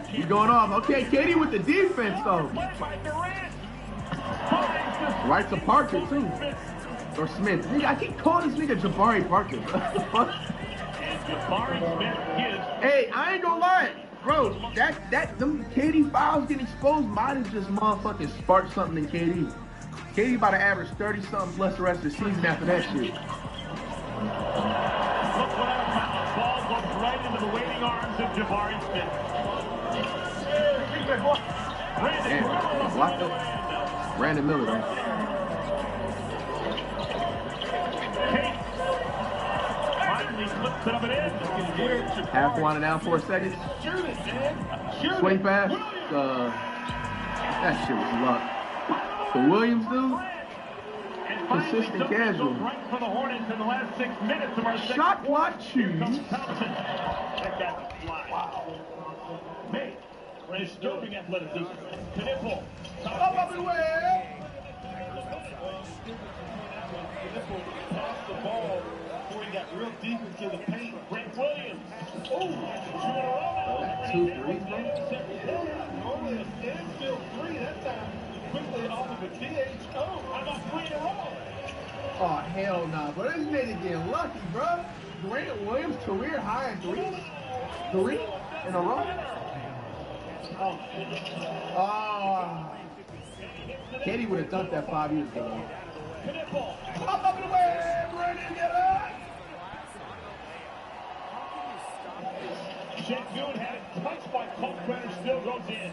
He's going off. Okay, KD with the defense, though. Right to Parker, too. Or Smith. I keep calling this nigga Jabari Parker. Hey, I ain't gonna lie. Bro, them KD fouls getting exposed might have just motherfucking sparked something in KD. KD about to average 30-something plus the rest of the season after that shit. Ball goes right into the waiting arms of Jabari Smith. Damn, blocked up. Brandon Miller, though. Half one and down 4 seconds. Swing pass. That shit was luck. The Williams dude. Consistent casual. Shot watch you. Disturbing athleticism. Knipple. Up and away. Passed the ball before he got real deep into the paint. Brent Williams. Oh, 2 in a row. 2 threes, bro. Normally a standstill 3. That time quickly off of a DHO. How about 3 in a row? Oh, hell nah, bro. This nigga getting lucky, bro. Grant Williams, career high in 3s. 3 in a row. Oh. Katie would have dunked that 5 years ago. Up and away, Brandon, get up! Şengün had it touched by Kalkbrenner, still goes in.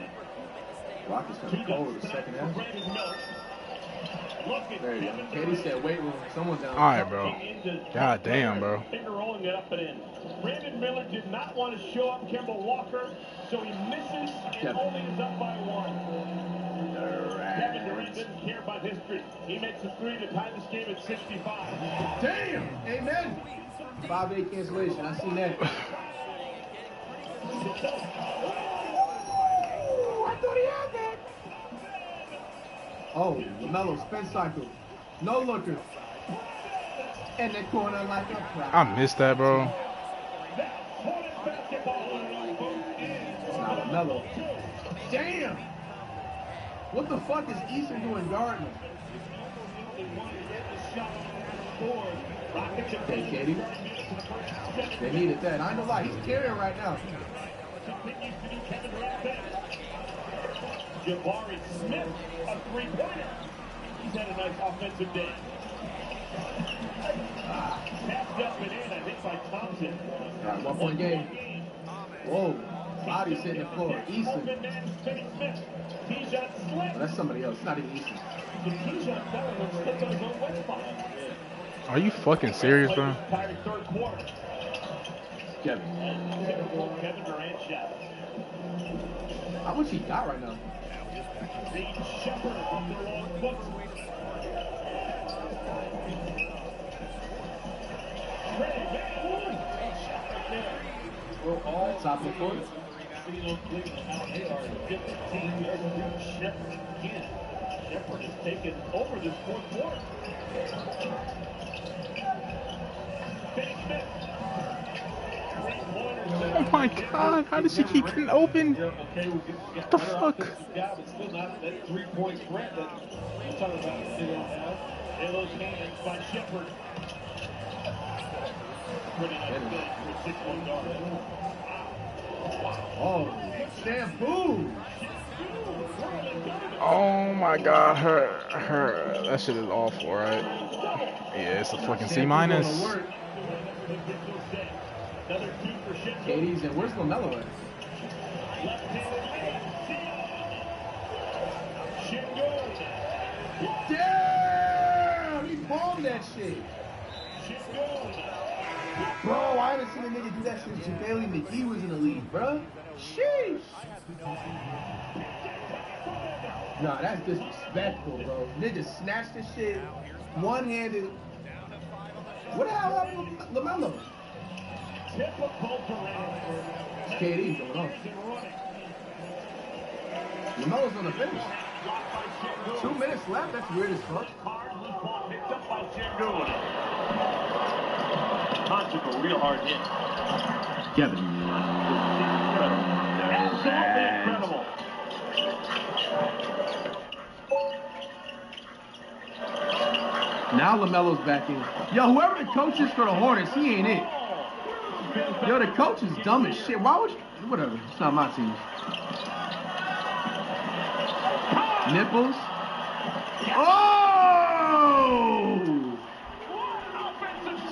Rockets kind of cold the second half. There you go. Katie said, weight room, someone's down. All right, bro. God damn, bro. Finger rolling it up and in. Brandon Miller did not want to show up Kemba Walker, so he misses and only is up by 1. Kevin Durant doesn't care about history. He makes a 3 to tie this game at 65. Damn! Amen! 5-8 cancellation. I seen that. I thought he had that. Oh, LaMelo spin cycle. No looker. In the corner like a crowd. I missed that, bro. Now LaMelo. Damn! What the fuck is Eason doing guarding? Okay, Katie. They needed that. I ain't gonna lie, he's carrying right now. Jabari Smith, a 3-pointer. He's had a nice offensive day. Passed up and in, I think, by Thompson. All right, 1 point game. Whoa. Body's hitting the floor. Eason. Oh, that's somebody else. It's not even Eason. Are you fucking serious, bro? Kevin. Typical Kevin Durant shot. How much he got right now? Reed Shepherd from the long books. We're all top of the court. They are a different team. Shepherd again. Shepherd has taken over this fourth quarter. Oh my God, how does she keep getting open? What the fuck? Still not that 3-point threat that I'm talking about. They don't have. In those hands by Shepherd. Pretty nice finish for a 6-1 guard. Oh, shampoo! Oh my God, her, that shit is awful, right? Yeah, it's a fucking C minus. KD's and where's LaMelo at? Damn! He bombed that shit. Bro, I haven't seen a nigga do that since JaVale McGee was in the league, bro. Sheesh. Nah, that's disrespectful, bro. Nigga snatched this shit one-handed. What the hell happened with LaMelo? It's KD going on. LaMelo's on the bench. 2 minutes left. That's weird as fuck. Took a real hard hit. Kevin. Absolutely incredible. Now LaMelo's back in. Yo, whoever the coach is for the Hornets, he ain't it. Yo, the coach is dumb as shit. Why would you? Whatever. It's not my team. Nipples. Oh!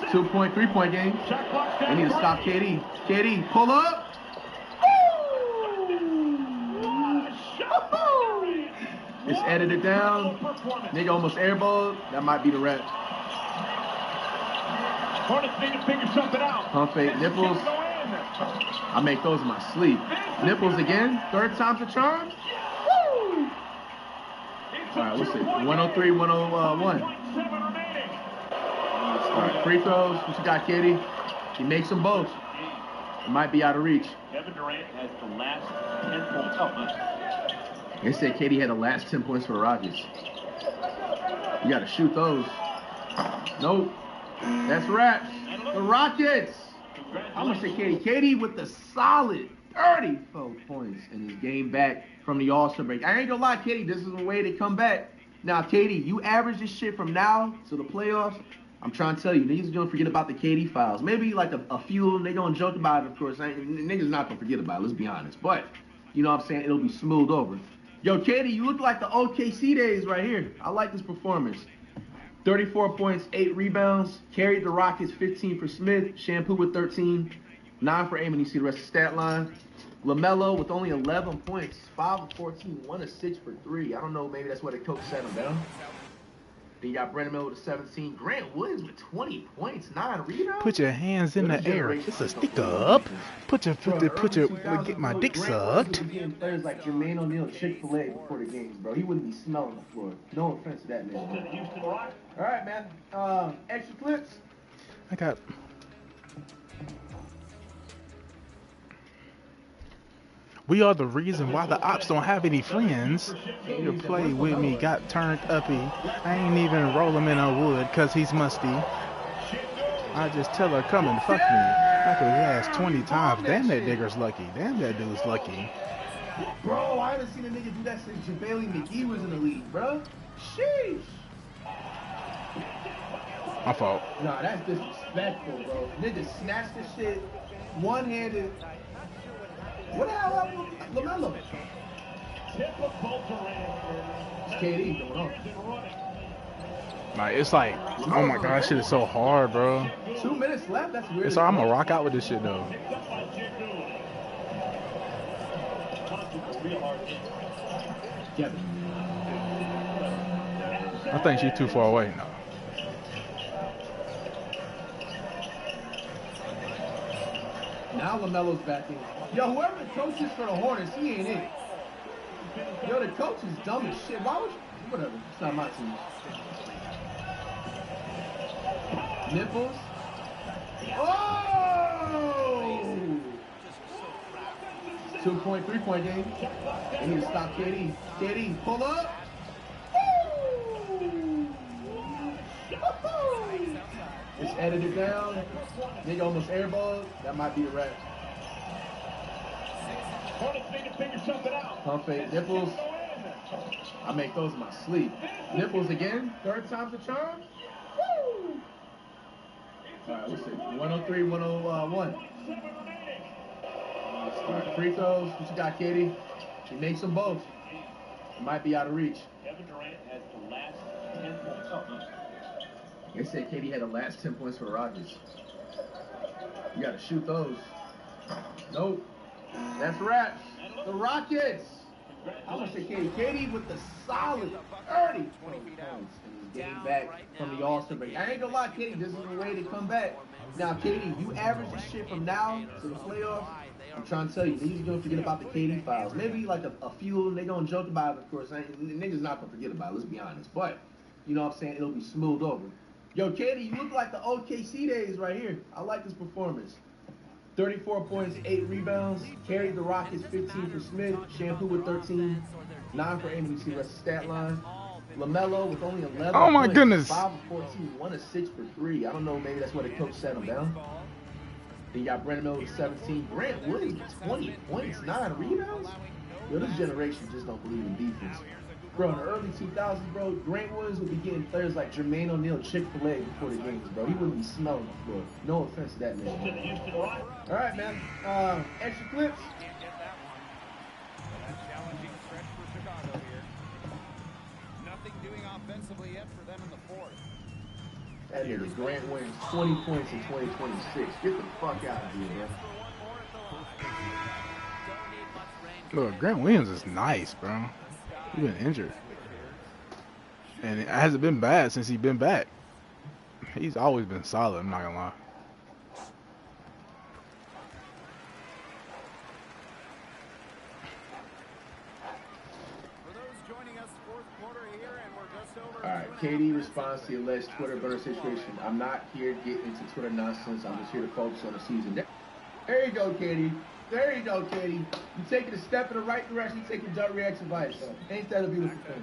2-point, 3-point game. They need to stop KD. KD, pull up. It's edited down. Nigga almost airballed. That might be the rep. Hornets need to figure something out. Pump fake, nipples. I make those in my sleep. Nipples again. Third time's a charm. Woo! All right, let's see. 103, 101. All right, free throws. What you got, Katie? He makes them both. It might be out of reach. Kevin Durant has the last 10 points. Oh, they said Katie had the last 10 points for the Rockets. You got to shoot those. Nope. That's wraps. The Rockets. I'm going to say Katie. Katie with the solid 34 points in his game back from the All-Star break. I ain't going to lie, Katie. This is a way to come back. Now, Katie, you average this shit from now to the playoffs. I'm trying to tell you, niggas are going to forget about the KD files. Maybe like a few of them, they going to joke about it, of course. Niggas not going to forget about it, let's be honest. But, you know what I'm saying, it'll be smoothed over. Yo, KD, you look like the OKC days right here. I like this performance. 34 points, 8 rebounds. Carried the Rockets, 15 for Smith. Shampoo with 13. 9 for Amon. You see the rest of the stat line. LaMelo with only 11 points. 5 of 14. 1 of 6 for 3. I don't know, maybe that's why the coach set him down. Then you got Brandon Miller with 17. Grant Williams with 20 points, 9 rebounds. Put your hands in the air. It's a stick up. Get my dick sucked. Players like Jermaine O'Neal, Chick-fil-A before the games, bro. He wouldn't be smelling the floor. No offense to that man. All right, man. Extra clips. I got. We are the reason why the ops don't have any friends. To play with me, got turned uppy. I ain't even roll him in a wood cause he's musty. I just tell her come and fuck me. Fuck his ass 20 times. Damn, that digger's lucky. Damn, that dude's lucky. Bro, I haven't seen a nigga do that since JaVale McGee was in the league, bro. Sheesh. My fault. Nah, that's disrespectful, bro. Nigga snatched this shit one-handed. What the hell happened with LaMelo? It's KD going on. Like, it's like, oh my god, that shit is so hard, bro. 2 minutes left, that's weird. It's like, I'm gonna rock out with this shit, though. I think she's too far away now. Now LaMelo's back in. Yo, whoever the coach is for the Hornets, he ain't it. Yo, the coach is dumb as shit. Why would you? Whatever. It's not my team. Nipples. Oh! 2-point, 3-point game. They need to stop KD. KD, pull up. It's edited down. Nigga almost airballed. That might be the rap. Pump fake, nipples. I make those in my sleep. Nipples again. Third time's the charm. Woo! All right, let's see. 103, 101. All right, free throws. What you got, Katie? She makes them both. It might be out of reach. Kevin Durant has the last 10 points. They said Katie had the last 10 points for the Rockets. You got to shoot those. Nope. That's wraps. The Rockets. I'm going to say Katie. Katie with the solid 30 points. And he's getting back from the All-Star break. I ain't going to lie, Katie. This is the way to come back. Now, Katie, you average this shit from now to the playoffs. I'm trying to tell you, niggas gonna forget about the KD files. Maybe like a few of them, they gonna joke about it, of course. Niggas not gonna forget about it, let's be honest. But, you know what I'm saying, it'll be smoothed over. Yo, KD, you look like the OKC days right here. I like this performance. 34 points, 8 rebounds, carried the Rockets 15 for Smith, Shampoo with 13, 9 for Amy. You see the rest of the stat line. LaMelo with only 11 Oh my points, goodness. 5 of 14, 1 of 6 for 3. I don't know, maybe that's why the coach set him down. Then you got Brandon Miller with 17. Grant Williams with 20 points, 9 rebounds. Yo, this generation just don't believe in defense. Bro, in the early 2000s, bro, Grant Williams would be getting players like Jermaine O'Neal, Chick-fil-A before the games, bro. He wouldn't be smelling the floor. No offense to that man. All right, man. Extra clips. Challenging stretch for Chicago here. Nothing doing offensively yet for them in the fourth. That nigga Grant Williams, 20 points in 2026. Get the fuck out of here, man. Look, Grant Williams is nice, bro. He's been injured. And it hasn't been bad since he's been back. He's always been solid, I'm not gonna lie. Alright, KD responds to the alleged Twitter burner situation. I'm not here to get into Twitter nonsense. I'm just here to focus on the season. There you go, KD. There you go, KD. You taking a step in the right direction, taking Jump Reacts advice. Ain't that a beautiful thing?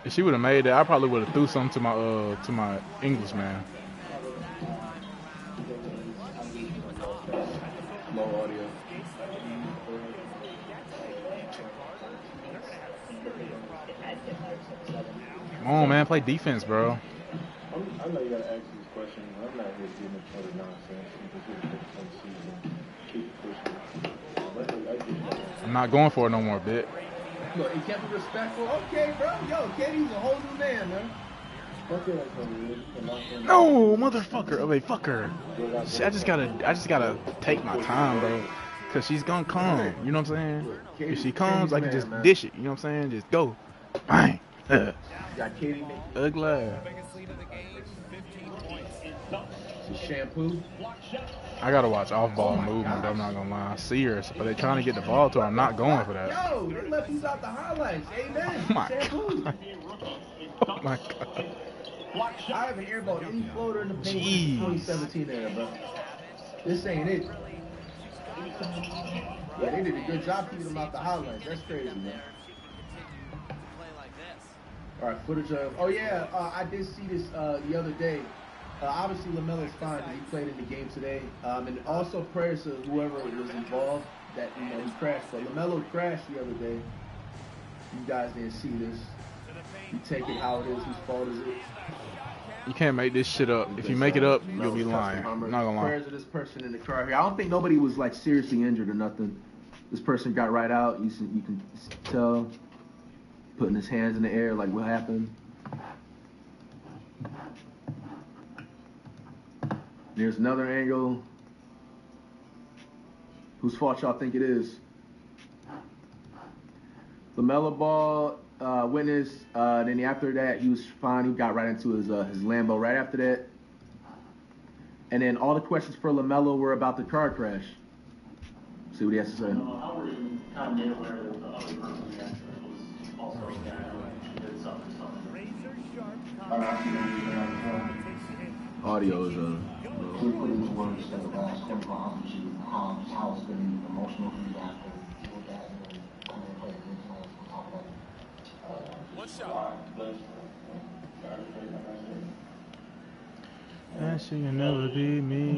If she would have made that, I probably would have threw something to my English man. Low audio. Come on, man, play defense, bro. I know you gotta ask this question. I'm not here getting into other nonsense. I'm just here to focus on the season. Keep pushing. I'm not going for it no more, bit. Look, he kept it respectful. Okay, bro. Yo, KD's a whole new man, man. No, motherfucker. Wait, fuck her. See, I just gotta take my time, bro. Cause she's gonna come. You know what I'm saying? If she comes, I can just dish it. You know what I'm saying? Just go. Bang. Ugly. Shampoo. I gotta watch off-ball movement. I'm not gonna lie. Serious, but they trying to get the ball to her. I'm not going for that. Yo, they left these out the highlights. Amen. Oh my Shampoo. god. Oh my god. I haven't airballed any floater in the paint since 2017 era, bro. This ain't it. Yeah, they did a good job keeping them out the highlights. That's crazy, man. All right, footage of. Oh yeah, I did see this the other day. Obviously, LaMelo's fine because he played in the game today. And also prayers to whoever was involved that he crashed. But LaMelo crashed the other day. You guys didn't see this. You take it how it is. Whose fault is it? You can't make this shit up. If you make it up, you'll be lying. I'm not gonna lie. Prayers of this person in the car here. I don't think nobody was like seriously injured or nothing. This person got right out. You can tell. Putting his hands in the air, like what happened. There's another angle. Whose fault y'all think it is? LaMelo Ball, witness. Then after that, he was fine. He got right into his Lambo right after that. And then all the questions for LaMelo were about the car crash. See what he has to say. How were you kind of made aware that the other person the accident was also a guy who did something? Audio is Can you put into words how it's been emotional for you guys to deal with that and then come in and play a good game on top of that? One shot. That shit can never be me.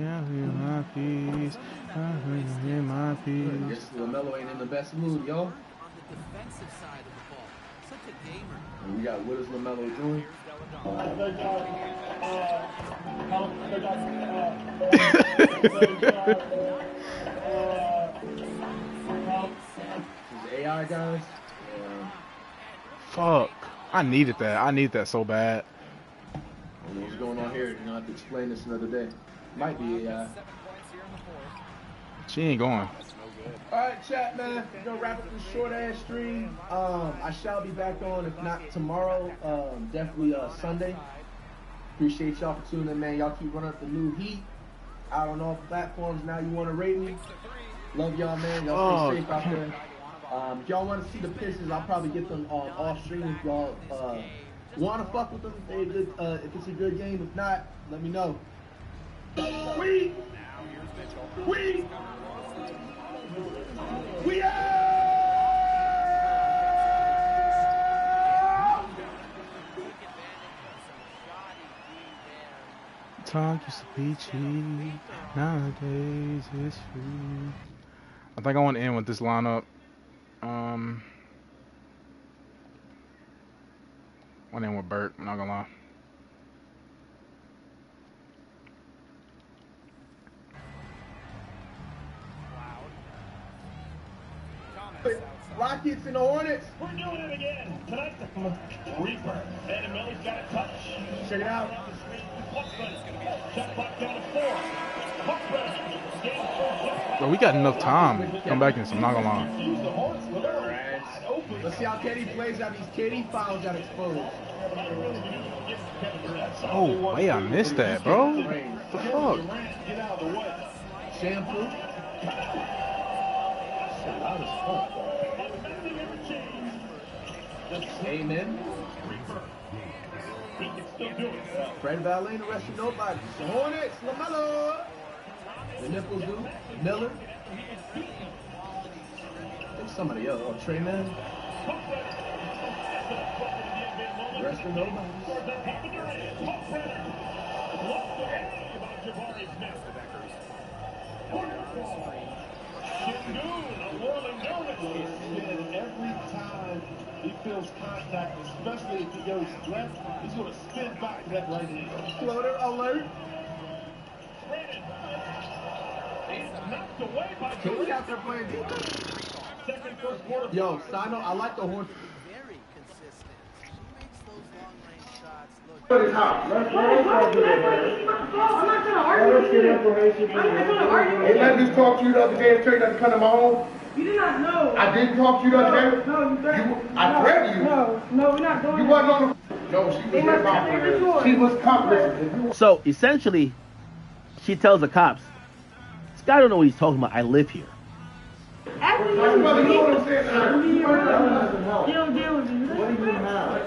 I feel my peace. I feel my peace. Guess LaMelo ain't in the best mood, yo. On the defensive side of the ball. Such a gamer. And we got what is LaMelo doing? These AI guys. Fuck. I needed that. I need that so bad. I don't know what's going on here. You're gonna have to explain this another day. Might be AI. She ain't going. Alright, chat, man. We're gonna wrap up this short ass stream. I shall be back on, if not tomorrow, definitely Sunday. Appreciate y'all for tuning in, man. Y'all keep running up the new heat out on all platforms. Now you want to rate me. Love y'all, man. Y'all stay safe out there. If y'all want to see the Pistons, I'll probably get them off stream if y'all want to fuck with them. If they good, if it's a good game. If not, let me know. We are. Talk used to be cheap. Nowadays it's free. I think I want to end with this lineup. I want to end with Bert. I'm not gonna lie. Rockets and the Hornets. We're doing it again. Tonight, the Reaper. And Millie's got a touch. Check it out. Shot clock down to 4. Bro, we got enough time to come back in, so I'm not gonna lie. Let's see how KD plays out. These KD fouls got exposed. Oh, wait, I missed that, bro. What the fuck? Shampoo. Loud as fuck. Amen. Fred Valet, the rest of nobody. The Hornets, LaMelo. The nipples do. Miller. I think somebody else. Oh, Trey Man. The rest of nobody. Every time he feels contact, especially if he goes left, he's going to spin back that right hand. Floater alert. Knocked away by KD out there playing defense. Second, first quarter. Yo, Sino, I like the Hornets. Very consistent. She makes those long-range shots look. I'm not trying to argue. Hey, let me just talk to you the other day and tell you not to come to my home. You did not know. I didn't talk to you the other day. No, you didn't. I threatened you. No, we're not doing You that. wasn't on the. No, she was here. She was complimenting. So essentially, she tells the cops, "This guy don't know what he's talking about. I live here." Actually, You know what I'm saying? you don't deal with me. What do you have?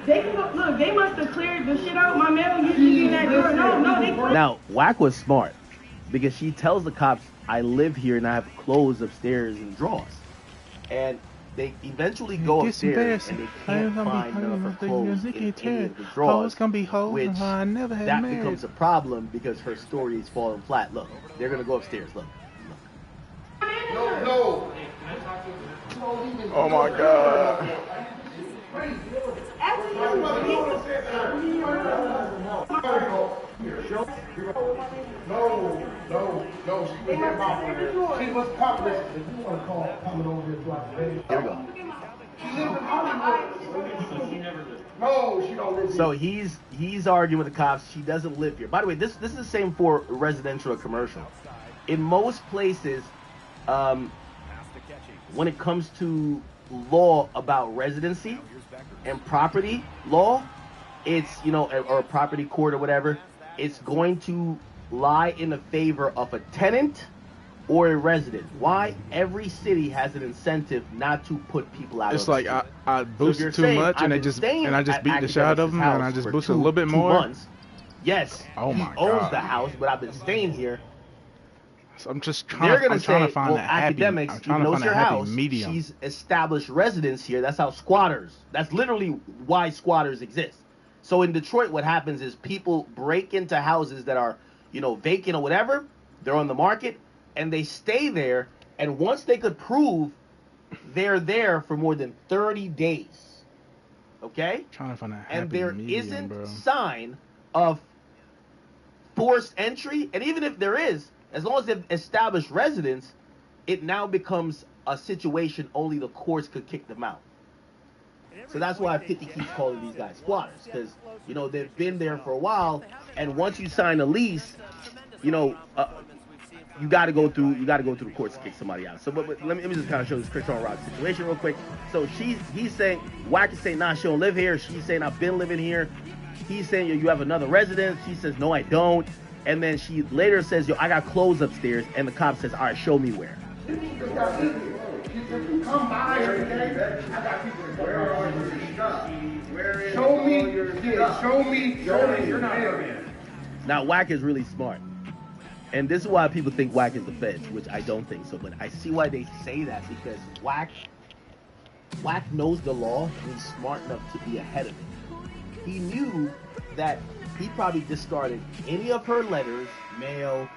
They can go, look, they must have cleared the shit out. My mail used to be in that drawer. No, they cleared. Now, Wack was smart because she tells the cops, "I live here and I have clothes upstairs and drawers." And they eventually go upstairs and they can't find none of her clothes in any of the drawers, which that becomes a problem because her story is falling flat. Look, they're going to go upstairs. Look. No. Oh my god. No, she was complimenting. If you want to call coming over here to our bed. Here we go. She lives in Hollywood. No, she don't live here. So he's arguing with the cops. She doesn't live here. By the way, this is the same for residential or commercial. In most places, when it comes to law about residency and property law, it's, or property court or whatever, it's going to lie in the favor of a tenant or a resident. Why? Every city has an incentive not to put people out. It's on like the street. I boosted too much, and I just beat the shit out of them, and I just boosted a little bit more. 2 months. Yes, oh my he owns God. the house, but I've been staying here. So I'm just trying to find a happy. I'm trying to find a happy medium. She's established residence here. That's how squatters. That's literally why squatters exist. So in Detroit, what happens is people break into houses that are, vacant or whatever. They're on the market, and they stay there. And once they could prove they're there for more than 30 days, okay? Trying to find a happy and there medium, isn't bro. sign of forced entry, and even if there is, as long as they've established residence, it now becomes a situation only the courts could kick them out. So that's why 50 keeps calling these guys squatters, because they've been there for a while, and once you sign a lease, you got to go through the courts to kick somebody out. So, but let me just kind of show this Christian Rock situation real quick. So he's saying, Wack is saying, nah, she don't live here. She's saying, I've been living here. He's saying, you have another residence. She says, no, I don't. And then she later says, I got clothes upstairs. And the cop says, all right, show me where. Come by her, okay? I got people to where are your stuff? Show me your stuff. Show me. You're not there. Now, Wack is really smart. And this is why people think Wack is the feds, which I don't think so. But I see why they say that, because Wack knows the law, and he's smart enough to be ahead of it. He knew that he probably discarded any of her letters, mail,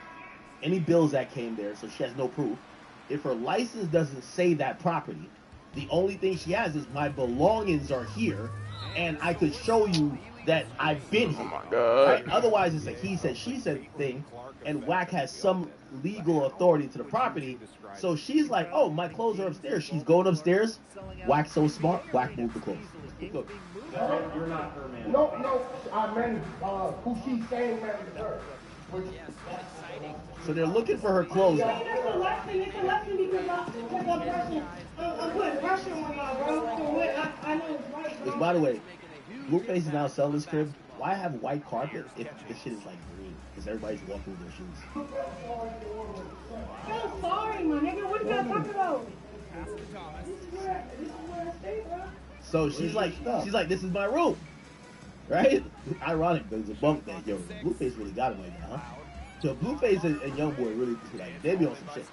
any bills that came there, so she has no proof. If her license doesn't say that property, the only thing she has is my belongings are here, and I could show you that I've been here. Oh my God. Right? Otherwise, it's a he said, she said thing, and Wack has some legal authority to the property. So she's like, oh, my clothes are upstairs. She's going upstairs. Wack's so smart. Wack moved the clothes. Look. You're not her man. No, I meant who she's saying married her. So they're looking for her clothes now. That's a lesson. It's a lesson because I'm putting pressure on y'all, bro. So what I know is right, bro. By the way, Blueface is now selling this crib. Why have white carpet if this shit is like green? Because everybody's walking with their shoes. I'm sorry, my nigga. What you gotta talk about? This is where I stay, bro. So she's like, this is my room, right? Ironic, there's a bunk there. Yo, Blueface really got him like that, huh? So Blueface and Youngboy really, like, they be on some shit.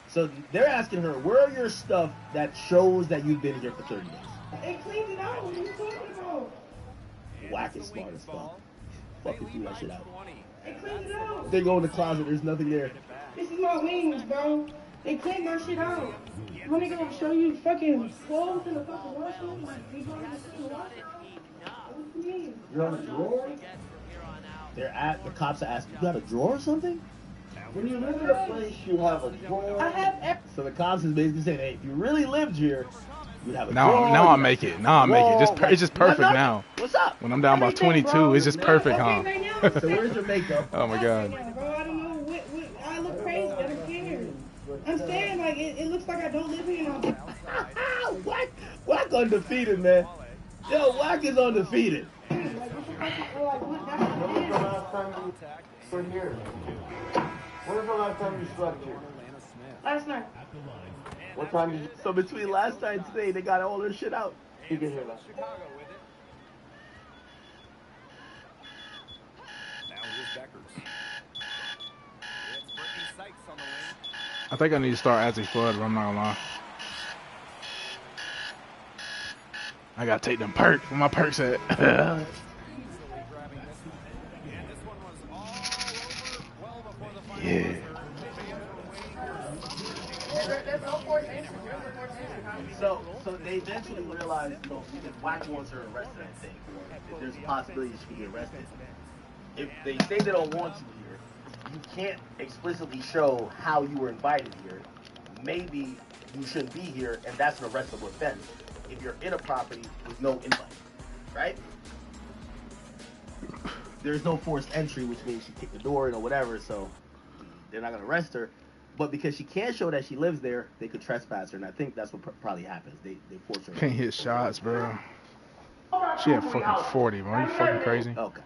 So they're asking her, where are your stuff that shows that you've been here for 30 days? They cleaned it out. What are you talking about? Wack is smart as fuck. Fucking threw that shit out. They cleaned it out. They go in the closet, there's nothing there. This is my wings, bro. They cleaned my shit out. My nigga gonna show you fucking clothes in the fucking washroom. Like, you going to the washroom? What do you mean? You're on a drawer? The cops are asking, you got a drawer or something? When you live in a place, you have a drawer. I have So the cops is basically saying, hey, if you really lived here, you'd have a Now drawer. I make it. Now I make it. It's just perfect now. What's up? When I'm down by 22, it's just perfect, huh? So where's your makeup? Oh my God. Bro, I don't know what I look crazy. I don't care. I'm saying, like, it looks like I don't live here now. Wack undefeated, man. Yo, Wack is undefeated. When was the last time you were here? When was the last time you slept here? Last night. What time did you... So between last night and today, they got all their shit out. You can hear that. I think I need to start as a flood, but I'm not gonna lie. I gotta take them perks. Where my perks at? Yeah. So they eventually realized, if Wack wants her arrested, I think, or if there's a possibility she could get arrested. If they say they don't want you here, you can't explicitly show how you were invited here. Maybe you shouldn't be here, and that's an arrestable offense if you're in a property with no invite, right? There's no forced entry, which means she kicked the door in or whatever, so they're not going to arrest her. But because she can't show that she lives there, they could trespass her, and I think that's what probably happens. They force her. Can't hit shots, bro. She had fucking 40, bro. Are you fucking crazy? Okay.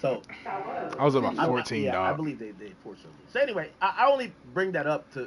So I was about 14, I dog. believe they forced her. So anyway, I only bring that up to